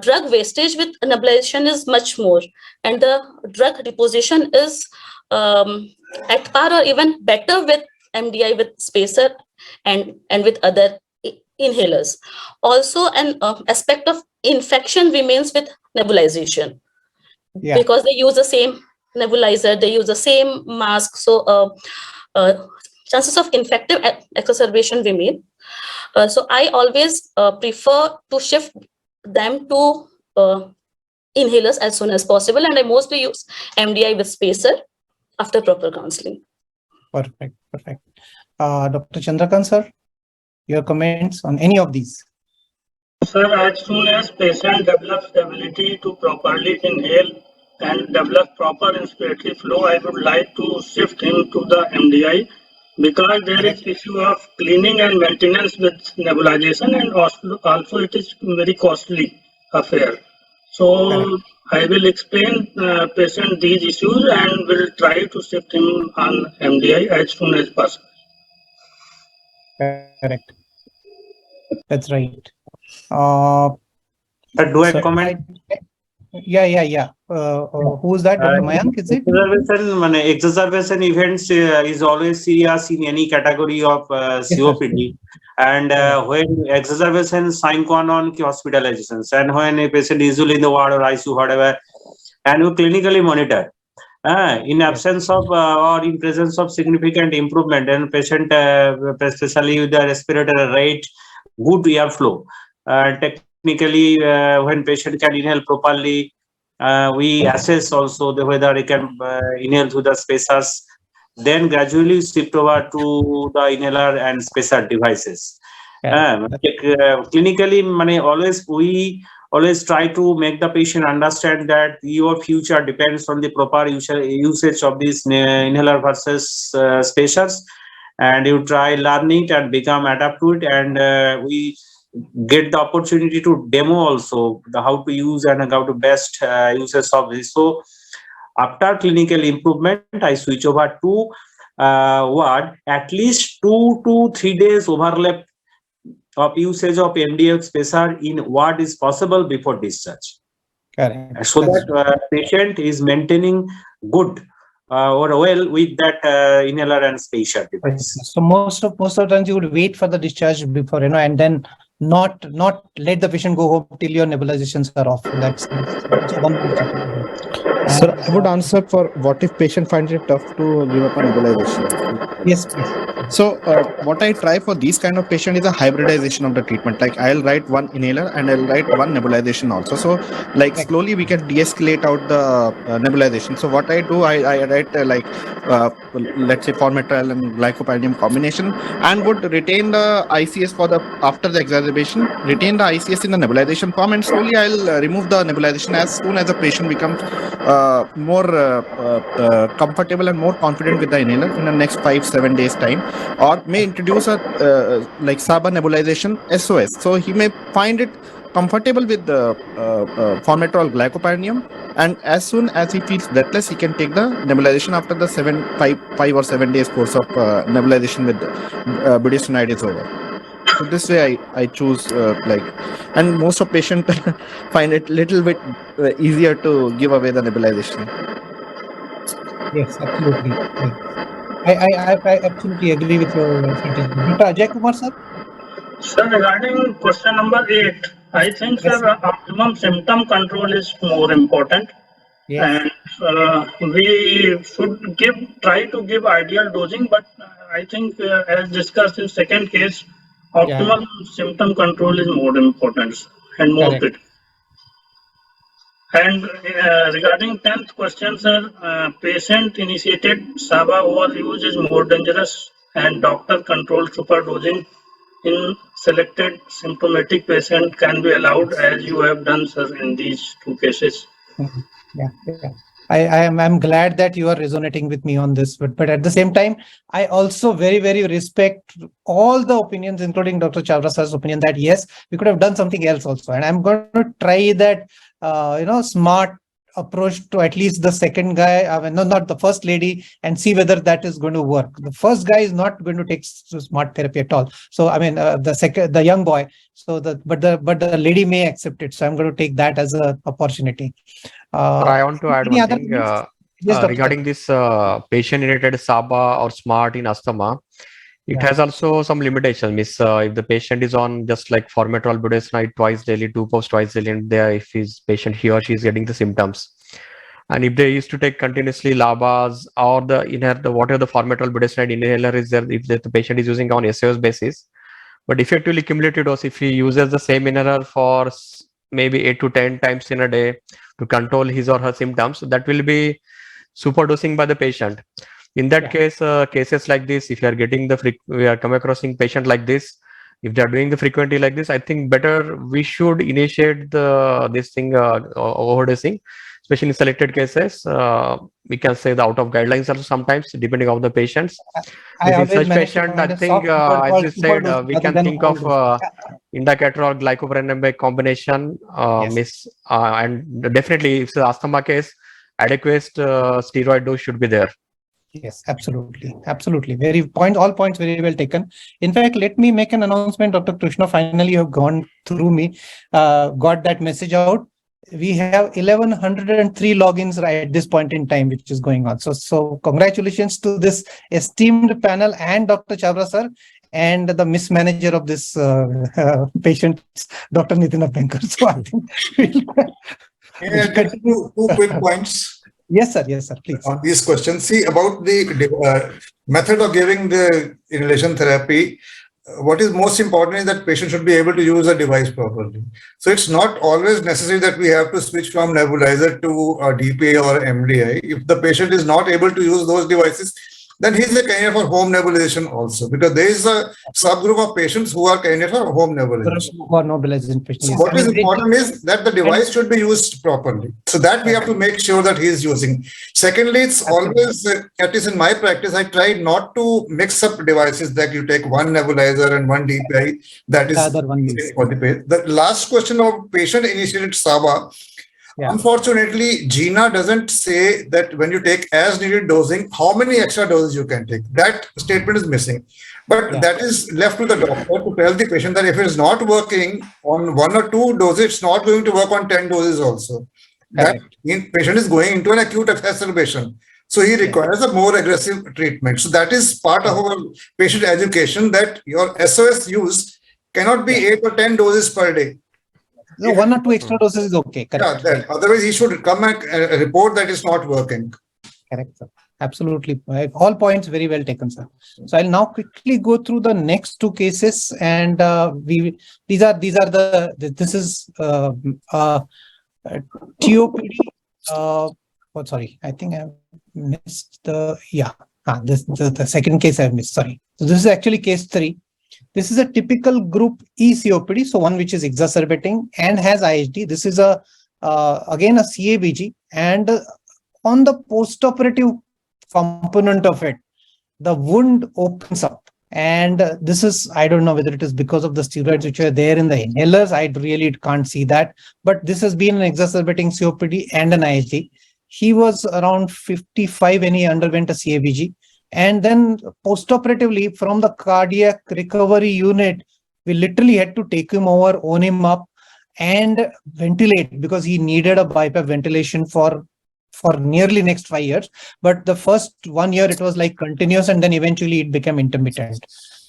drug wastage with nebulization is much more, and the drug deposition is at par or even better with MDI with spacer and with other inhalers. Also, an aspect of infection remains with nebulization, because they use the same nebulizer, they use the same mask, so chances of infective exacerbation remain. So I always prefer to shift them to inhalers as soon as possible, and I mostly use MDI with spacer after proper counseling. Perfect. Dr. Chandrakant, sir, your comments on any of these? Sir, as soon as patient develops ability to properly inhale and develop proper respiratory flow, I would like to shift him to the MDI, because there is issue of cleaning and maintenance with nebulization, and also it is very costly affair. So I will explain patient these issues and will try to shift him on MDI as soon as possible. Correct. That's right. Do I comment? Yeah. Who is that? Dr. Mayank, is it? Exacerbation events is always serious in any category of COPD. And when exacerbation sign qua non hospitalizations, and when a patient is usually in the ward or ICU, whatever, and we clinically monitor. In absence of or in presence of significant improvement in patient, especially with the respiratory rate, good airflow, technically when patient can inhale properly, we assess also whether he can inhale through the spacers, then gradually shift over to the inhaler and spacer devices. Clinically, we always try to make the patient understand that your future depends on the proper usage of these inhaler versus spacers, and you try learning it and become adapt to it, and we get the opportunity to demo also how to use and how to best uses of this. So after clinical improvement, I switch over to ward. At least 2 to 3 days overlap of usage of MDI spacer in ward is possible before discharge. Correct. so That's that patient is maintaining good or well with that inhaler and spacer device. so most of the times you would wait for the discharge before, and then not let the patient go home till your nebulizations are off. That's one more step. Sir, And I would answer for what if patient finds it tough to give up a nebulization. yes, please. So what I try for these kind of patient is a hybridization of the treatment. Like I'll write one inhaler and I'll write one nebulization also. So like Correct. slowly we can de-escalate out the nebulization. So what I do, I write let's say formoterol and glycopyrronium combination, and would retain the ICS for the after the exacerbation, retain the ICS in the nebulization form, and slowly I'll remove the nebulization as soon as the patient becomes more comfortable and more confident with the inhaler in the next 5-7 days time, or may introduce a like SABA nebulization SOS. So he may find it comfortable with the formoterol glycopyrronium, and as soon as he feels breathless, he can take the nebulization after the 5 or 7 days course of nebulization with budesonide is over. So this way I choose and most of patients find it little bit easier to give away the nebulization. Yes, absolutely. Yes. I absolutely agree with your strategy. Dr. Ajay Kumar, sir? Sir, regarding question number 8, I think Yes. sir, optimum symptom control is more important, Yes. and we should try to give ideal dosing, but I think as discussed in second case, optimum symptom control is more important and more Correct. critical. And regarding 10th question, sir, patient-initiated SABA overuse is more dangerous, and doctor-controlled superdosing in selected symptomatic patient can be allowed, as you have done, sir, in these two cases. Yeah. I'm glad that you are resonating with me on this, but at the same time, I also very, very respect all the opinions, including Dr. Chhabra sir's opinion that yes, we could have done something else also. And I'm going to try that, smart approach to at least the second guy, not the first lady, and see whether that is going to work. The first guy is not going to take smart therapy at all. So, the young boy. So but the lady may accept it. So I'm going to take that as an opportunity. I want to add Any one other thing comments? Yes, Dr. regarding this patient-initiated SABA or SMART in asthma. It has also some limitations. If the patient is on just like formoterol budesonide twice daily, 2 puffs twice daily, and if he or she is getting the symptoms, and if they used to take continuously LABAs or whatever the formoterol budesonide inhaler is there, if the patient is using on SOS basis, but effectively cumulative dose, if he uses the same inhaler for maybe 8 to 10 times in a day to control his or her symptoms, that will be superdosing by the patient. In that case, cases like this, if you are getting we are coming across patient like this, if they are doing the frequently like this, I think better we should initiate this thing overdosing, especially in selected cases. We can say the out of guidelines also sometimes, depending on the patients. In such patient, I think, as you said, we can think of indacaterol glycopyrronium combination, and definitely if it's an asthma case, adequate steroid dose should be there. Yes, absolutely. All points very well taken. In fact, let me make an announcement, Dr. Krishna. Finally, you have gone through me, got that message out. We have 1103 logins right at this point in time, which is going on. So congratulations to this esteemed panel and Dr. Chhabra sir and the mismanager of this patient, Dr. Nitin Abhyankar. So I think we'll continue. Two quick points. Yes, sir, please. On these questions, see about the method of giving the inhalation therapy. What is most important is that patient should be able to use the device properly. So it's not always necessary that we have to switch from nebulizer to DPA or MDI. If the patient is not able to use those devices, then he's a candidate for home nebulization also, because there is a subgroup of patients who are candidate for home nebulization. Patients. So what is important is that the device should be used properly. So that we have to make sure that he is using. Secondly, it's always, at least in my practice, I try not to mix up devices that you take one nebulizer and one DPI. That is for the patient. The last question of patient-initiated SABA. Unfortunately, GINA doesn't say that when you take as needed dosing, how many extra doses you can take. That statement is missing. But that is left to the doctor to tell the patient that if it is not working on 1 or 2 doses, it's not going to work on 10 doses also. That patient is going into an acute exacerbation. So he requires a more aggressive treatment. So that is part of our patient education, that your SOS use cannot be 8 or 10 doses per day. No, 1 or 2 extra doses is okay. Correct. Yeah, otherwise he should come and report that it's not working. Correct, sir. Absolutely. All points very well taken, sir. So I'll now quickly go through the next 2 cases, and this is TOPD. Sorry, I think I missed the the second case I've missed. Sorry. So this is actually case 3. This is a typical group E COPD, so one which is exacerbating and has IHD. This is again a CABG, and on the postoperative component of it, the wound opens up. And this is, I don't know whether it is because of the steroids which are there in the inhalers. I really can't see that. But this has been an exacerbating COPD and an IHD. He was around 55 when he underwent a CABG. And then postoperatively from the cardiac recovery unit, we literally had to take him over, own him up and ventilate, because he needed a BiPAP ventilation for nearly next 5 years. But the first 1 year it was like continuous, and then eventually it became intermittent.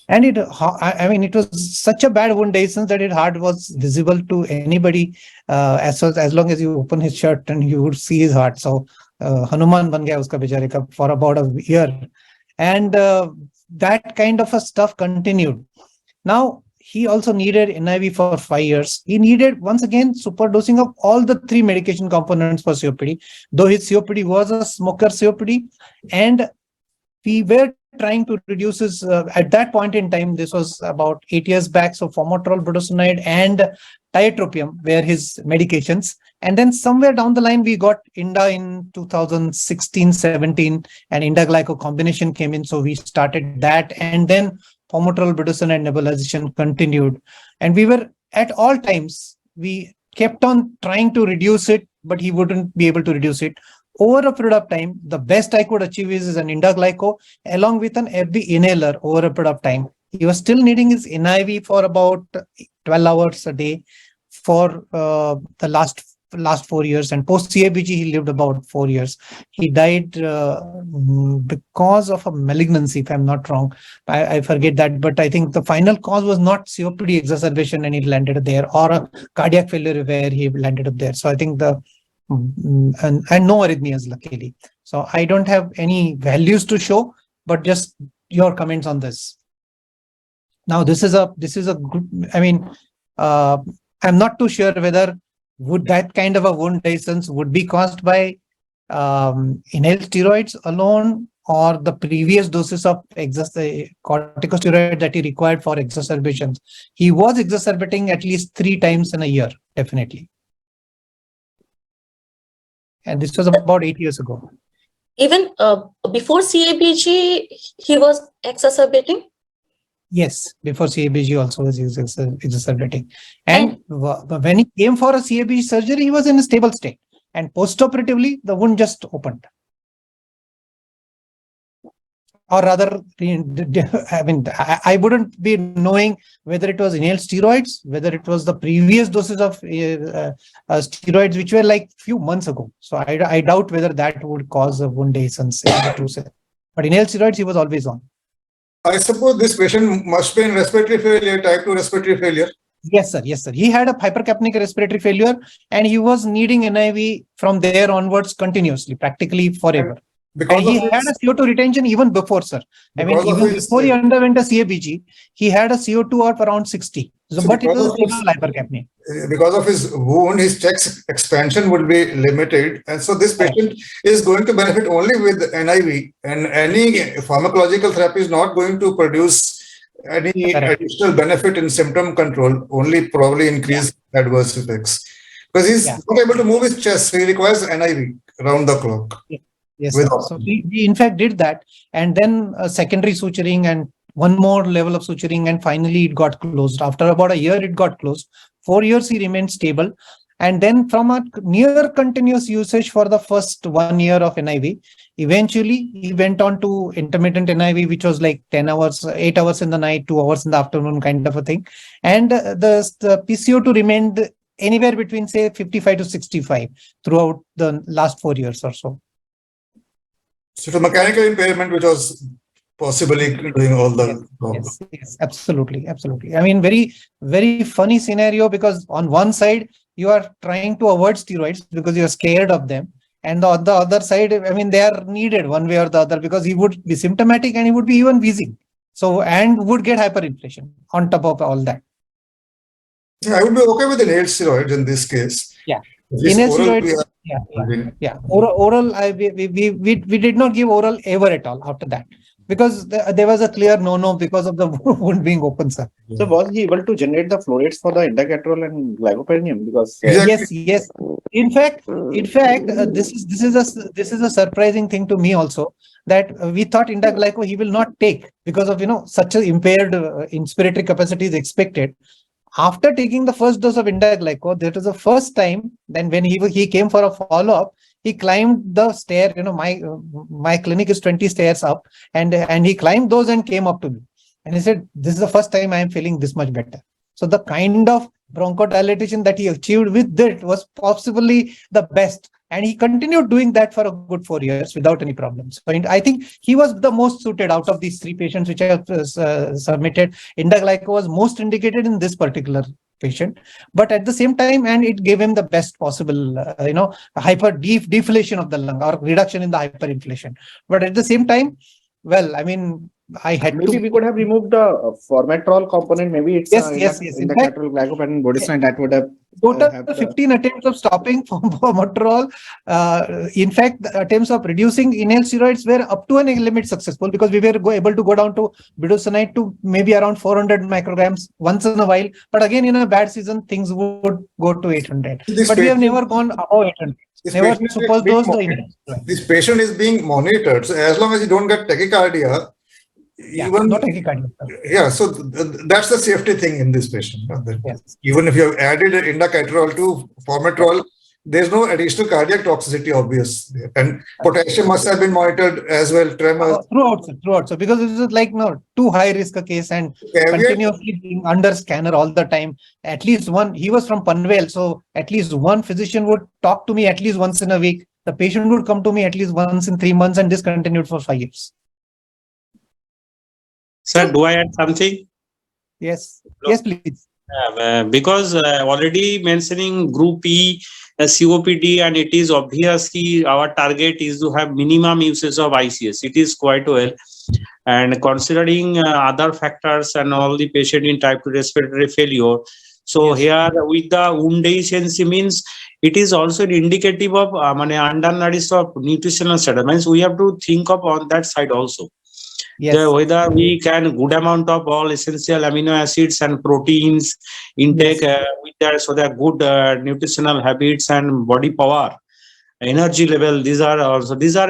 And it was such a bad wound dehiscence that it hard was visible to anybody. As long as you open his shirt and you would see his heart. So Hanuman ban gaya uska bechare ka for about a year. And that kind of a stuff continued. Now, he also needed NIV for 5 years. He needed, once again, superdosing of all the 3 medication components for COPD, though his COPD was a smoker COPD. And we were trying to reduce his, at that point in time, this was about 8 years back, so formoterol, budesonide and tiotropium were his medications. And then somewhere down the line, we got INDA in 2016-17, and INDA-glyco combination came in. So we started that, and then formoterol, budesonide nebulization continued. And we were, at all times, we kept on trying to reduce it, but he wouldn't be able to reduce it. Over a period of time, the best I could achieve is an INDA-glyco along with an FB inhaler over a period of time. He was still needing his NIV for about 12 hours a day for the last 4 years, and post CABG he lived about 4 years. He died because of a malignancy, if I'm not wrong. I forget that, but I think the final cause was not COPD exacerbation and he landed there, or a cardiac failure where he landed up there. So I think and no arrhythmias, luckily. So I don't have any values to show, but just your comments on this. Now this is a good, I'm not too sure whether would that kind of a wound dehiscence would be caused by inhaled steroids alone, or the previous doses of corticosteroid that he required for exacerbations. He was exacerbating at least 3 times in a year, definitely. And this was about 8 years ago. Even before CABG, he was exacerbating? Yes, before CABG also was exacerbating. And when he came for a CABG surgery, he was in a stable state. And postoperatively, the wound just opened. Or rather, I wouldn't be knowing whether it was inhaled steroids, whether it was the previous doses of steroids, which were like few months ago. So I doubt whether that would cause a wound dehiscence in the true sense. But inhaled steroids, he was always on. I suppose this patient must be in respiratory failure, type 2 respiratory failure. Yes, sir. Yes, sir. He had a hypercapnic respiratory failure, and he was needing NIV from there onwards continuously, practically forever. And he had a CO2 retention even before, sir. Even before he underwent a CABG, he had a CO2 of around 60. So but it was stable hypercapnia. Because of his wound, his chest expansion would be limited. And so this patient is going to benefit only with NIV, and any pharmacological therapy is not going to produce any additional benefit in symptom control, only probably increase adverse effects. Because he's not able to move his chest, so he requires NIV around the clock. Yes, so we in fact did that, and then secondary suturing and one more level of suturing, and finally it got closed. After about a year, it got closed. 4 years he remained stable, And then from a near continuous usage for the first 1 year of NIV, eventually he went on to intermittent NIV, which was like 10 hours, 8 hours in the night, 2 hours in the afternoon kind of a thing. And the PCO2 remained anywhere between say 55 to 65 throughout the last 4 years or so. So the mechanical impairment, which was possibly doing all the yes, absolutely. I mean, very funny scenario, because on one side you are trying to avoid steroids because you're scared of them, and on the other side, I mean, they are needed one way or the other, because he would be symptomatic and he would be even wheezing, so, and would get hyperinflation on top of all that. Yeah, I would be okay with the inhaled steroids in this case. Yeah. Inhaled steroids, oral, we did not give oral ever at all after that, because there was a clear no because of the wound being open, sir. So was he able to generate the flow rates for the indacaterol and glycopyrronium? Because yes. In fact, this is a surprising thing to me also, that we thought indaglyco he will not take because of such a impaired inspiratory capacity is expected. After taking the first dose of indaglyco, that was the first time. Then when he came for a follow-up, he climbed the stair. My clinic is 20 stairs up, and he climbed those and came up to me, and he said, "This is the first time I am feeling this much better." So the kind of bronchodilation that he achieved with that was possibly the best, and he continued doing that for a good 4 years without any problems. So I think he was the most suited out of these 3 patients which I have submitted. Indaglyco was most indicated in this particular patient, but at the same time, and it gave him the best possible, deflation of the lung or reduction in the hyperinflation. But at the same time, well, I mean, I had maybe we could have removed the formoterol component. Maybe it's yes. indacaterol, glycopyrronium, budesonide that would have total 15 attempts of stopping formoterol. In fact, the attempts of reducing inhaled steroids were up to an limit successful, because we were able to go down to budesonide to maybe around 400 micrograms once in a while. But again, in a bad season, things would go to 800. But we have never gone above 800. Never superdosed the inhaled. This patient is being monitored. So as long as you don't get tachycardia, so that's the safety thing in this patient. Even if you have added indacaterol to formoterol, there's no additional cardiac toxicity obvious, and potassium must have been monitored as well. Tremors throughout. So because this is like too high risk a case, and continuously being under scanner all the time. At least one. He was from Panvel, so at least one physician would talk to me at least once in a week. The patient would come to me at least once in 3 months, and this continued for 5 years. Sir, do I add something? Yes, please. Because already mentioning group E, COPD, and it is obvious that our target is to have minimum usage of ICS. It is quite well. And considering other factors and all the patient in type 2 respiratory failure, so here with the wound deficiency means it is also indicative of undernourished of nutritional status. Means we have to think of on that side also. Whether we can good amount of all essential amino acids and proteins intake with that, so that good nutritional habits and body power, energy level. These are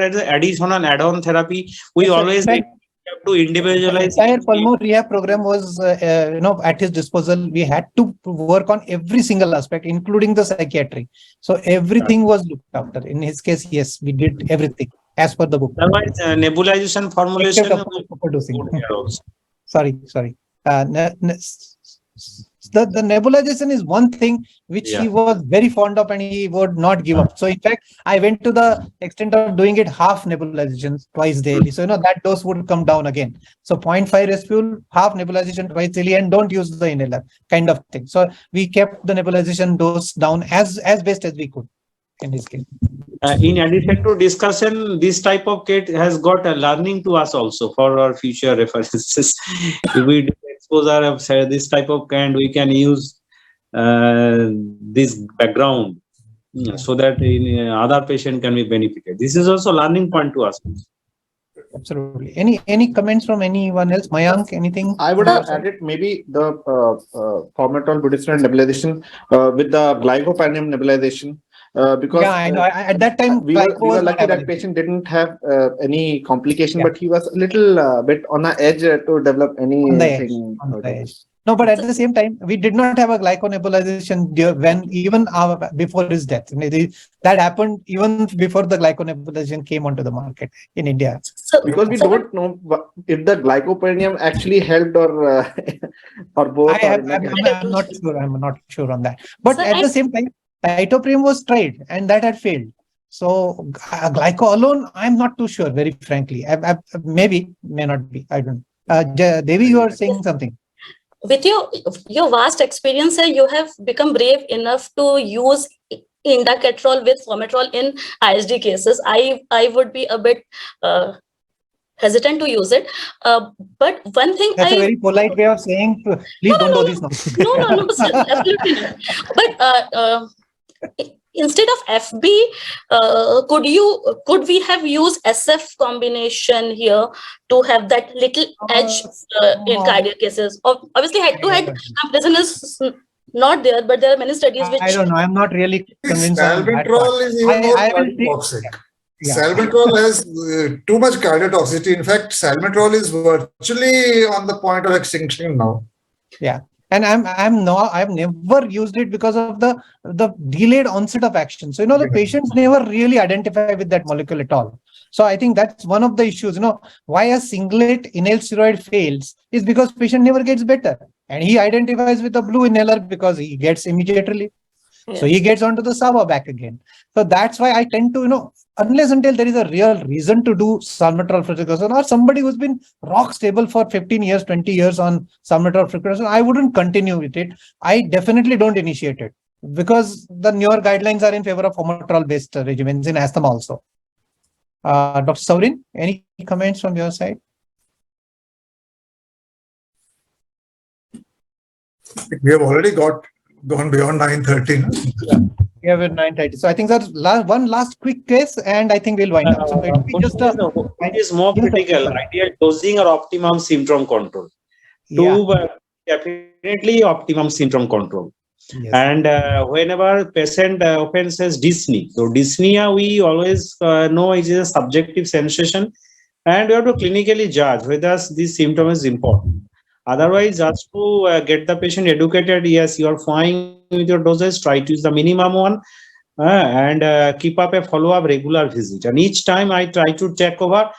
additional add-on therapy. We always have to individualize. The entire pulmonary rehab program was at his disposal. We had to work on every single aspect, including the psychiatry. So everything was looked after. In his case, yes, we did everything as per the book. Otherwise, nebulization formulation. Sorry. The nebulization is one thing which he was very fond of, and he would not give up. So in fact, I went to the extent of doing it half nebulization twice daily. So that dose would come down again. So 0.5 resfuel, half nebulization twice daily, and don't use the inhaler kind of thing. So we kept the nebulization dose down as best as we could in this case. In addition to discussion, this type of kit has got a learning to us also for our future references. If we do exposure of this type of kind, we can use this background so that other patient can be benefited. This is also learning point to us. Absolutely. Any comments from anyone else? Mayank, anything? I would have added maybe the formoterol budesonide nebulization with the glycopyronium nebulization. Because I know. At that time, we were lucky that patient didn't have any complication, but he was a little bit on the edge to develop anything. No, but at the same time, we did not have a glyconebulization when even before his death. That happened even before the glyconebulization came onto the market in India. So, Because we don't know if the glycopyrenium actually helped or both. I'm not sure. I'm not sure on that. But at the same time, titoprem was tried and that had failed. So glyco alone, I'm not too sure, very frankly. Maybe, may not be. I don't know. Devi, you are saying something. With your vast experience, you have become brave enough to use indacaterol with formoterol in ISD cases. I would be a bit hesitant to use it. But one thing that's a very polite way of saying, please don't do this now. No, absolutely not. But instead of FB, could we have used SF combination here to have that little edge in cardiac cases? Obviously, head-to-head comparison is not there, but there are many studies which I don't know. I'm not really convinced. Salmeterol is even more cardiotoxic. Salmeterol has too much cardiotoxicity. In fact, salmeterol is virtually on the point of extinction now. Yeah. And I've never used it because of the delayed onset of action. So, the patients never really identify with that molecule at all. So I think that's one of the issues, why a singlet inhaled steroid fails is because patient never gets better. And he identifies with the blue inhaler because he gets immediate relief. Yeah. So he gets onto the SABA back again. So that's why I tend to, unless until there is a real reason to do salmeterol fluticasone, or somebody who's been rock stable for 15 years, 20 years on salmeterol fluticasone, I wouldn't continue with it. I definitely don't initiate it because the newer guidelines are in favor of formoterol based regimens in asthma also. Dr. Sourin, any comments from your side? We have already gone beyond 9:30. Yeah. We have at 9:30. So I think that's one last quick case, and I think we'll wind up. So it is more critical, ideal dosing or optimum symptom control. Definitely optimum symptom control. Yes. And whenever patient often says dyspnea, so dyspnea we always know it is a subjective sensation, and we have to clinically judge whether this symptom is important. Otherwise, just to get the patient educated, yes, you are fine with your doses, try to use the minimum one, and keep up a follow-up regular visit. And each time I try to check over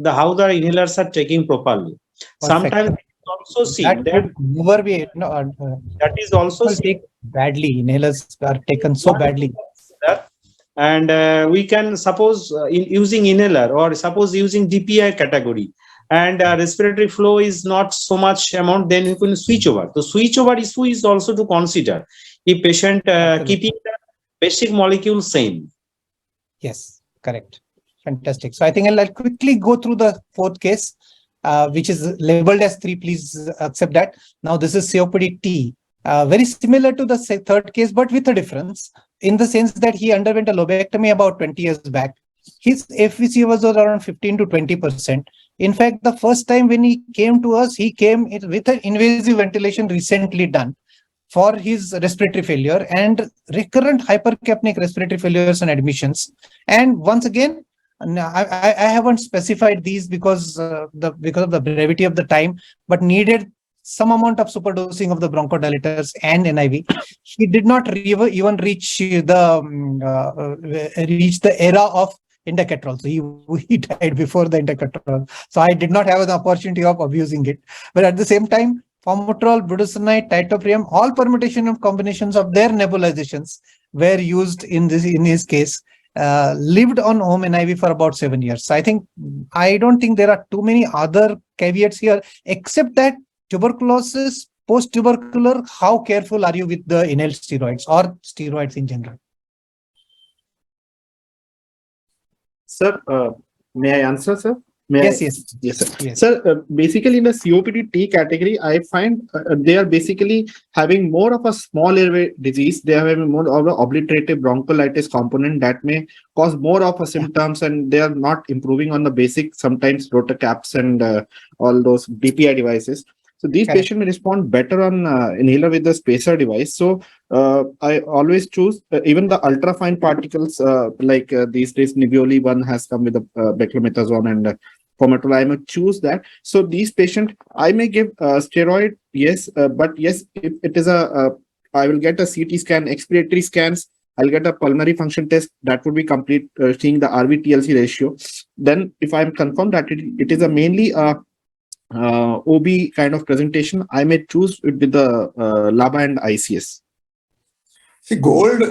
how the inhalers are taking properly. Perfect. Sometimes also see that never be that is also take badly. Inhalers are taken so badly. And we can suppose using inhaler or suppose using DPI category. And respiratory flow is not so much amount, then you can switch over. The switch over issue is also to consider if patient keeping the basic molecule same. Yes, correct. Fantastic. So I think I'll quickly go through the fourth case, which is labeled as 3. Please accept that. Now this is COPD-T. Very similar to the third case, but with a difference in the sense that he underwent a lobectomy about 20 years back. His FVC was around 15 to 20%. In fact, the first time when he came to us, he came with an invasive ventilation recently done for his respiratory failure and recurrent hypercapnic respiratory failures and admissions. And once again, I haven't specified these because of the brevity of the time, but needed some amount of superdosing of the bronchodilators and NIV. He did not even reach the era of indacaterol. So he died before the indacaterol. So I did not have an opportunity of abusing it. But at the same time, formoterol, budesonide, titoprem, all permutation of combinations of their nebulizations were used in his case. Lived on home NIV for about 7 years. So I don't think there are too many other caveats here, except that tuberculosis, post-tubercular, how careful are you with the inhaled steroids or steroids in general? Sir, may I answer, sir? Yes, sir. Yes. Sir, basically in the COPD-T category, I find they are basically having more of a small airway disease. They are having more of the obliterative bronchiolitis component that may cause more of a symptoms, and they are not improving on the basic, sometimes rotor caps and all those DPI devices. So these patients may respond better on inhaler with the spacer device. So I always choose even the ultrafine particles like these days Nivioli one has come with the beclomethasone, and formoterol, I may choose that. So these patients, I may give steroid, yes, but yes, if it is I will get a CT scan, expiratory scans, I'll get a pulmonary function test that would be complete, seeing the RV-TLC ratio. Then if I'm confirmed that it is a mainly OB kind of presentation, I may choose it with the LABA and ICS. See, gold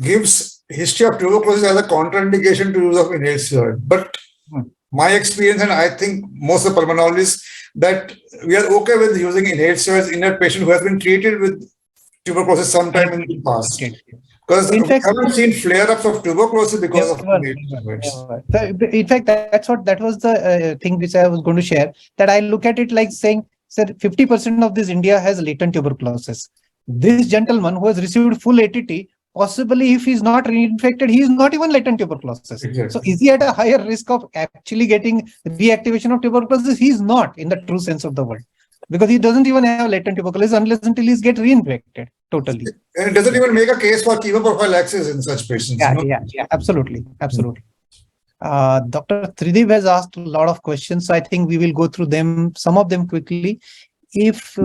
gives history of tuberculosis as a contraindication to use of inhaled steroid. But my experience, and I think most of the pulmonologists, that we are okay with using inhaled steroids in a patient who has been treated with tuberculosis sometime in the past. Because we haven't seen flare-ups of tuberculosis because of inhaled steroids. So, in fact, that was the thing which I was going to share. That I look at it like saying, sir, 50% of this India has latent tuberculosis. This gentleman who has received full ATT, possibly if he's not reinfected, he is not even latent tuberculosis. Exactly. So is he at a higher risk of actually getting reactivation of tuberculosis? He's not, in the true sense of the word, because he doesn't even have latent tuberculosis unless until he's get reinfected totally. And it doesn't even make a case for chemoprophylaxis in such patients. Yeah, absolutely. Dr. Trideep has asked a lot of questions, so I think we will go through them, some of them quickly. If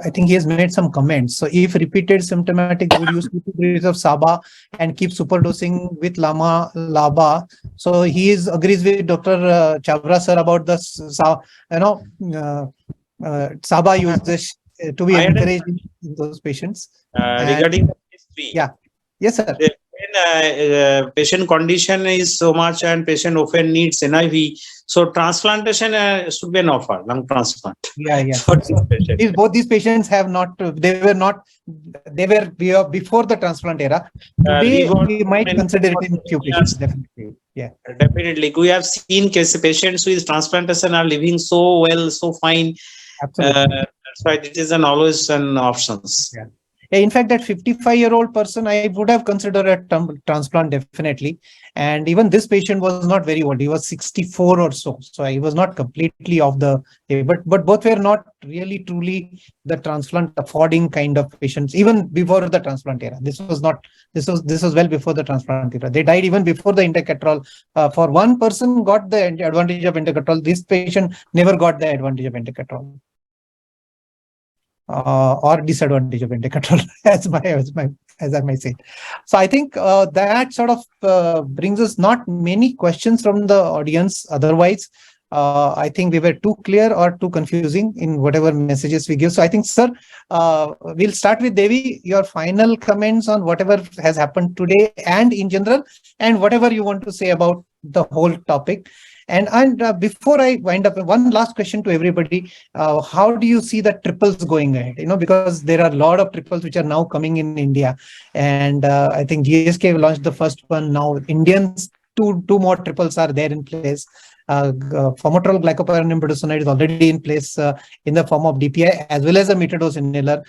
I think he has made some comments. So if repeated symptomatic, would use 2 degrees of SABA and keep superdosing with LABA. So he agrees with Dr. Chhabra sir about the SABA usage to be encouraged in those patients. Regarding the phase 3. Yeah. Yes, sir. When patient condition is so much and patient often needs NIV, so transplantation should be an offer, lung transplant. Yeah. For this patient. Both these patients have not, they were before the transplant era. Today, we might consider it in few patients, definitely. Yeah. Definitely. We have seen patients with transplantation are living so well, so fine. Absolutely. That's why it is always an option. Yeah. In fact, that 55-year-old person, I would have considered a transplant definitely. And even this patient was not very old. He was 64 or so. So he was not completely off the, but both were not really truly the transplant affording kind of patients, even before the transplant era. This was well before the transplant era. They died even before the intacatrol. For one person got the advantage of intacatrol. This patient never got the advantage of intacatrol. Or disadvantage of intacatrol, as I might say. So I think that sort of brings us not many questions from the audience. Otherwise, I think we were too clear or too confusing in whatever messages we give. So I think, sir, we'll start with Devi. Your final comments on whatever has happened today and in general, and whatever you want to say about the whole topic. And before I wind up, one last question to everybody. How do you see the triples going ahead? Because there are a lot of triples which are now coming in India. And I think GSK launched the first one. Now Indians, two more triples are there in place. Formoterol glycopyrin budesonide is already in place in the form of DPI as well as a metered-dose inhaler.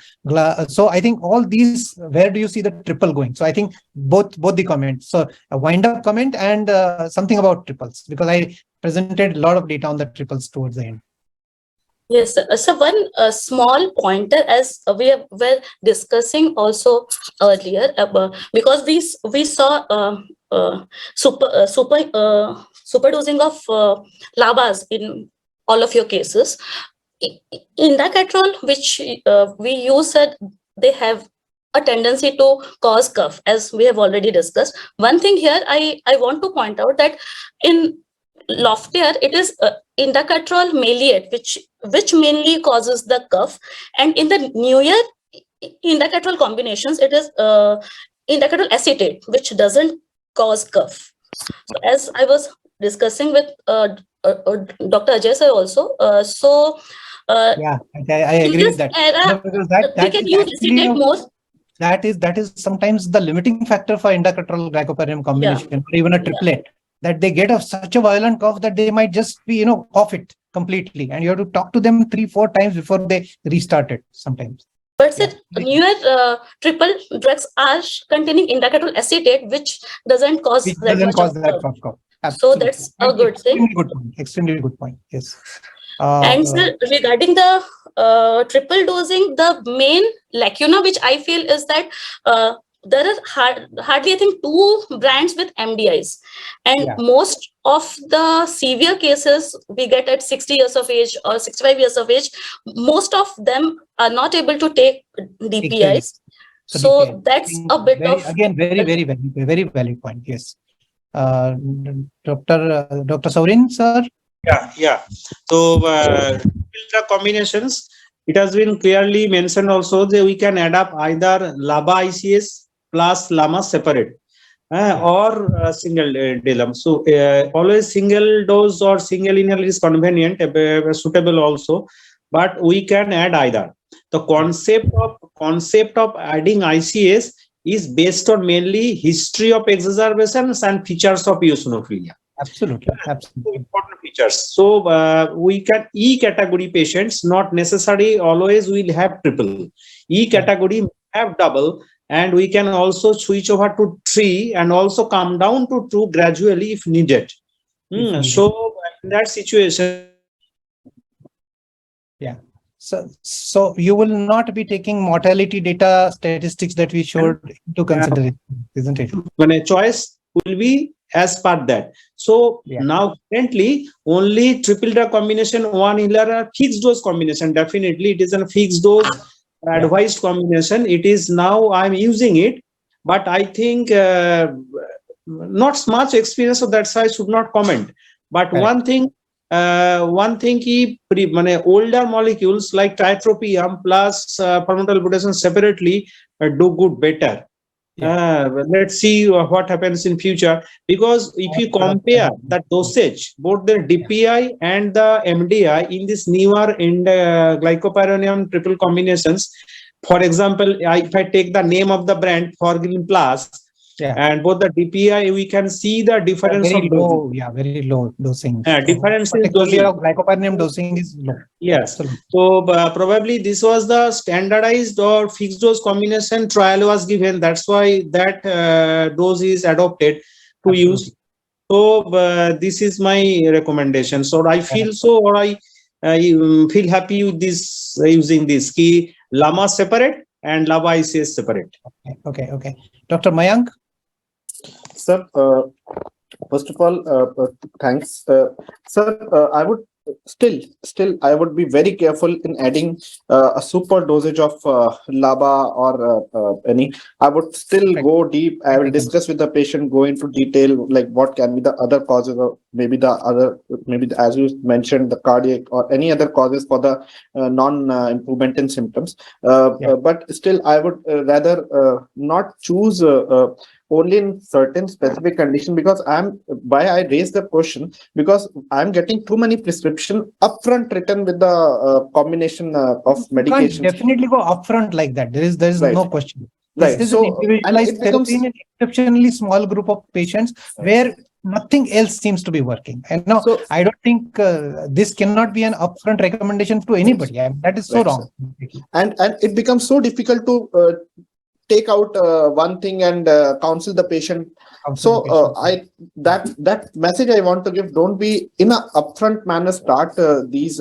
So I think all these, where do you see the triple going? So I think both the comments. So a wind-up comment and something about triples, because I presented a lot of data on the triples towards the end. Yes, so one small pointer, as we were discussing also earlier, because we saw superdosing of LABAs in all of your cases. Indacatrol, which we use, they have a tendency to cause cough, as we have already discussed. One thing here I want to point out that in Loftier, it is indacatrol maleate, which mainly causes the cough, and in the newer indacatrol combinations, it is indacatrol acetate, which doesn't cause cough. So as I was discussing with Dr. Ajay sir also, yeah, I agree with that. We can use acetate more. That is sometimes the limiting factor for indacatrol glycopyrin combination, or even a triplet. That they get such a violent cough that they might just be, cough it completely. And you have to talk to them 3-4 times before they restart it sometimes. But newer triple drugs are containing indacatrol acetate, which doesn't cause that cough. So that's a good thing. Extremely good point. Yes. And sir, regarding the triple dosing, the main lacuna which I feel is that there are hardly I think 2 brands with MDIs, and most of the severe cases we get at 60 years of age or 65 years of age. Most of them are not able to take DPIs. So that's a bit of very valid point. Yes. Dr. Sourin, sir. Yeah. So filter combinations, it has been clearly mentioned also that we can add up either LABA ICS plus LAMA separate or single dilum. So always single dose or single inhaler is convenient, suitable also, but we can add either. The concept of adding ICS is based on mainly history of exacerbations and features of eosinophilia. Absolutely. Important features. So we can E category patients not necessarily always will have triple. E category have double, and we can also switch over to 3 and also come down to 2 gradually if needed. So in that situation, so you will not be taking mortality data statistics that we showed into consideration, isn't it? When a choice will be as per that. So now currently only triple drug combination, 1 inhaler, fixed dose combination. Definitely it is a fixed dose advised combination. It is now I'm using it, but I think not much experience, so that's why I should not comment. But one thing older molecules like tiotropium plus palmital separately do good better. Let's see what happens in future, because if you compare the dosage, both the DPI and the MDI in this newer glycopyrronium triple combinations, for example, if I take the name of the brand Forgilin Plus and both the DPI, we can see the difference very of low, very low dosing. Difference in dosing. Glycopyrronium dosing is low. Yes. So probably this was the standardized or fixed dose combination trial was given. That's why that dose is adopted to use. So this is my recommendation. So I feel I feel happy with this using this key LAMA separate and LABA ICS separate. Okay. Dr. Mayank. Sir, first of all, thanks. Sir, I would still I would be very careful in adding a super dosage of LABA or any. I would still go deep. I will discuss with the patient, go into detail, like what can be the other causes, or maybe as you mentioned, the cardiac or any other causes for the non-improvement in symptoms. But still, I would rather not choose only in certain specific condition, because I raised the question because I'm getting too many prescription upfront written with the combination of medications. You can't definitely go upfront like that. There is no question. Right. This is an individualized therapy in an exceptionally small group of patients where nothing else seems to be working. And no, I don't think this cannot be an upfront recommendation to anybody. That is so wrong. And it becomes so difficult to take out one thing and counsel the patient. That message I want to give: don't be in a upfront manner. Start these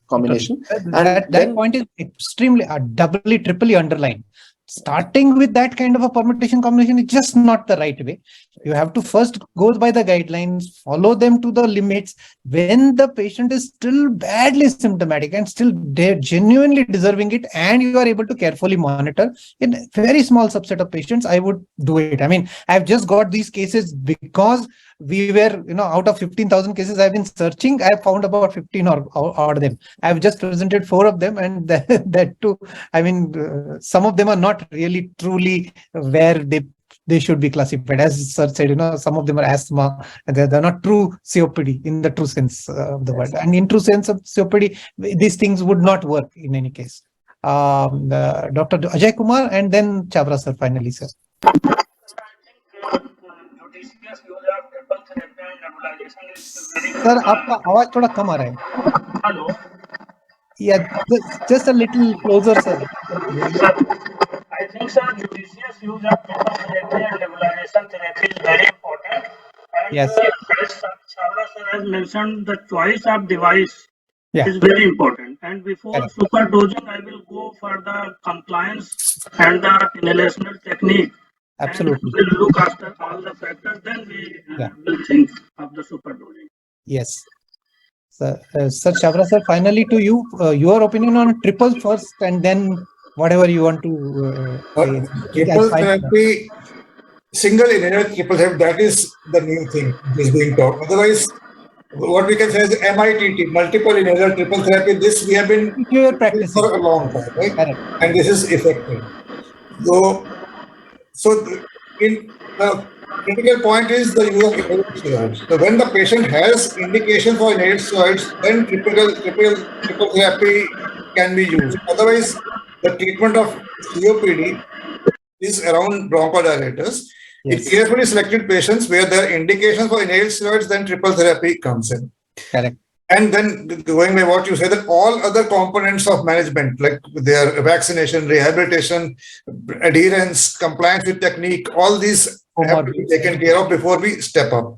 combination. That point is extremely doubly, triply underlined. Starting with that kind of a permutation combination is just not the right way. You have to first go by the guidelines, follow them to the limits. When the patient is still badly symptomatic and still genuinely deserving it, and you are able to carefully monitor in a very small subset of patients, I would do it. I mean, I've just got these cases because we were, out of 15,000 cases I've been searching, I found about 15 or them. I've just presented 4 of them, and that too, I mean, some of them are not really truly where they should be classified. As sir said, some of them are asthma, and they're not true COPD in the true sense of the word. And in true sense of COPD, these things would not work in any case. Dr. Ajay Kumar, and then Chhabra sir finally, sir. Sir आपका आवाज थोड़ा कम आ रहा है. Hello. Yeah, just a little closer, sir. I think, sir, judicious use of triple therapy and nebulization therapy is very important. And yes, as Chhabra sir has mentioned, the choice of device is very important. And before superdosing, I will go for the compliance and the inhalational technique. Absolutely. And we'll look after all the factors. Then we will think of the superdosing. Yes. Sir Chhabra sir, finally to you, your opinion on triple first, and then whatever you want to say. Triple therapy, single inhaler triple therapy, that is the new thing which is being taught. Otherwise, what we can say is MITT, multiple inhaler triple therapy, this we have been doing for a long time, right? Correct. And this is effective. So in the critical point is the use of inhaled steroids. So when the patient has indication for inhaled steroids, then triple therapy can be used. Otherwise, the treatment of COPD is around bronchodilators. In carefully selected patients where there are indications for inhaled steroids, then triple therapy comes in. Correct. And then going by what you said, that all other components of management, like their vaccination, rehabilitation, adherence, compliance with technique, all these have to be taken care of before we step up.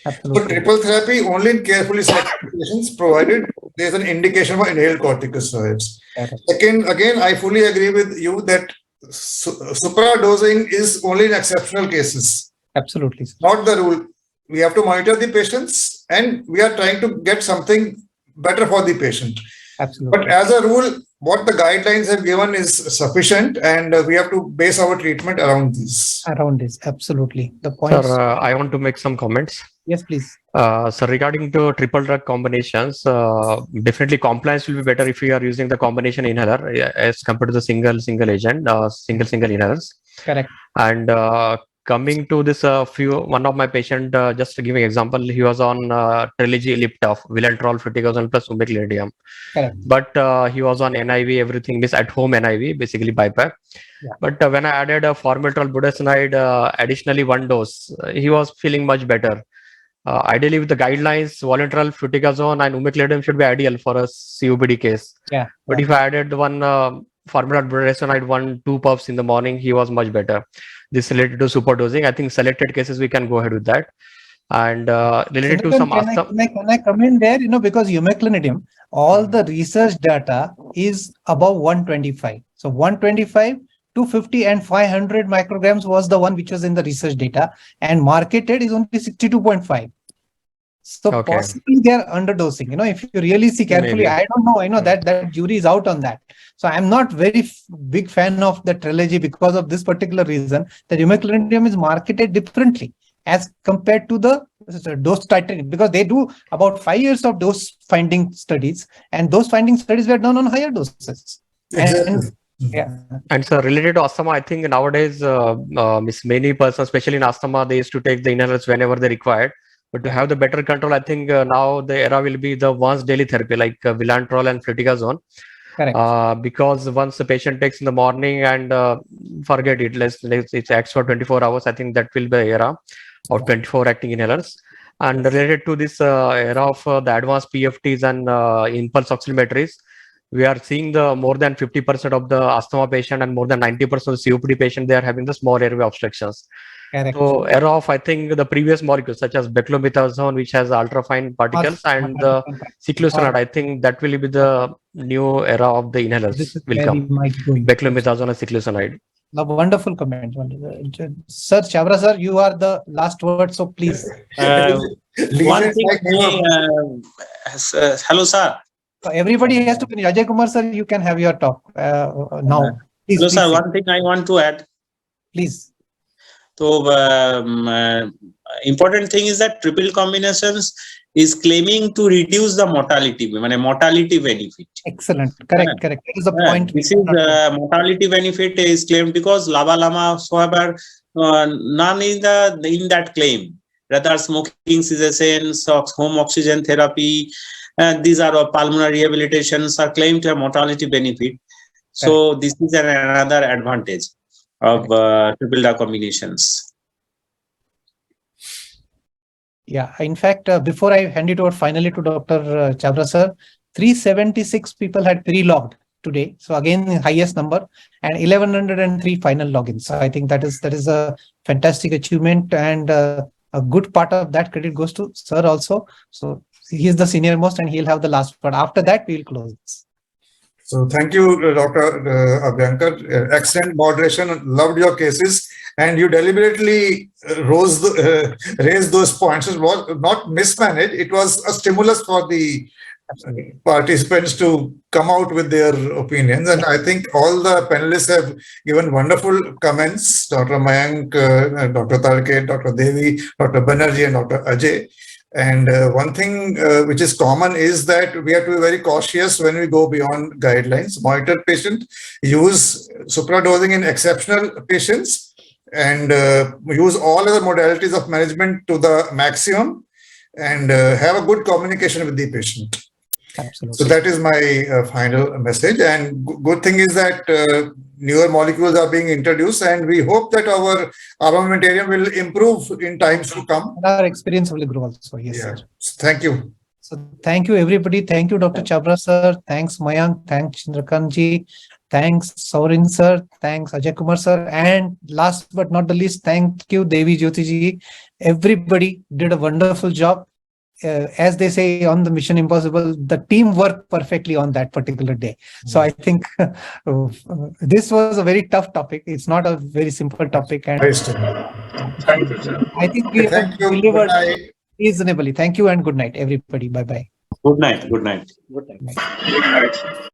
Absolutely. So triple therapy only in carefully selected patients, provided there is an indication for inhaled corticosteroids. Second, again, I fully agree with you that supradosing is only in exceptional cases. Absolutely. Not the rule. We have to monitor the patients, and we are trying to get something better for the patient. Absolutely. But as a rule, what the guidelines have given is sufficient, and we have to base our treatment around these. Around this, absolutely. The point. Sir, I want to make some comments. Yes, please. So regarding to triple drug combinations, definitely compliance will be better if you are using the combination inhaler as compared to the single agent, single inhalers. Correct. And coming to this, one of my patient, just to give an example, he was on Trilogy Liptoff, Vilantrol, Fluticasone plus Umeclidinium. Correct. But he was on NIV, everything is at home NIV, basically BiPAP. Yeah. But when I added a formoterol budesonide, additionally 1 dose, he was feeling much better. Ideally, with the guidelines, Vilantrol, Fluticasone, and Umeclidinium should be ideal for a COPD case. Yeah. But if I added one formoterol budesonide, 1-2 puffs in the morning, he was much better. This related to superdosing. I think selected cases we can go ahead with that. And related to some asthma. Can I come in there? Because umeclidinium, all the research data is above 125. So 125, 250, and 500 micrograms was the one which was in the research data, and marketed is only 62.5. So possibly they are underdosing. If you really see carefully, maybe. I don't know. I know that jury is out on that. So I'm not very big fan of the trilogy because of this particular reason. The umeclidinium is marketed differently as compared to the dose titration, because they do about 5 years of dose finding studies, and those finding studies were done on higher doses. Exactly. And so related to asthma, I think nowadays, many persons, especially in asthma, they used to take the inhalers whenever they required. But to have the better control, I think now the era will be the once daily therapy like Vilantrol and Fluticasone. Correct. Because once the patient takes in the morning and forget it, it acts for 24 hours. I think that will be the era of 24 acting inhalers. And related to this era of the advanced PFTs and impulse oximetries, we are seeing the more than 50% of the asthma patient and more than 90% of the COPD patient, they are having the small airway obstructions. Correct. So era of, I think, the previous molecules such as beclomethasone, which has ultrafine particles, and the cyclosanide, I think that will be the new era of the inhalers will come. Beclomethasone and cyclosanide. Wonderful comment. Sir Chhabra sir, you are the last word, so please. One thing, hello sir. So everybody has to finish. Ajay Kumar sir, you can have your talk now. Please, hello sir, one thing I want to add. Please. So important thing is that triple combinations is claiming to reduce the mortality benefit. Excellent. Correct. That is the point. This is mortality benefit is claimed because LABA, LAMA, however, none in that claim. Rather, smoking cessation, home oxygen therapy, these are pulmonary rehabilitations are claimed to have mortality benefit. So this is another advantage of triple drug combinations. Yeah, in fact, before I hand it over finally to Dr. Chhabra sir, 376 people had pre-logged today. So again, the highest number, and 1103 final logins. So I think that is a fantastic achievement, and a good part of that credit goes to sir also. So he is the senior most and he'll have the last word. After that, we'll close this. So thank you, Dr. Abhyankar. Excellent moderation. Loved your cases, and you deliberately raised those points. It was not mismanaged. It was a stimulus for the participants to come out with their opinions, and I think all the panelists have given wonderful comments. Dr. Mayank, Dr. Tarke, Dr. Devi, Dr. Banerji, and Dr. Ajay. And one thing which is common is that we have to be very cautious when we go beyond guidelines. Monitor patient, use supradosing in exceptional patients, and use all other modalities of management to the maximum, and have a good communication with the patient. Absolutely. So that is my final message. And good thing is that newer molecules are being introduced, and we hope that our armamentarium will improve in times to come. Our experience will grow also. Yes, Yeah. sir. Thank you. So thank you, everybody. Thank you, Dr. Chhabra, sir. Thanks, Mayank. Thanks, Chandrakant ji. Thanks, Sourin, sir. Thanks, Ajay Kumar, sir. And last but not the least, thank you, Devi, Jyoti ji. Everybody did a wonderful job. As they say on the Mission Impossible, the team worked perfectly on that particular day. So I think this was a very tough topic. It's not a very simple topic. And Thank you, sir. I think we have Thank you. delivered Good night. reasonably. Thank you and good night, everybody. Bye-bye. Good night. Good night. Good night. Good night.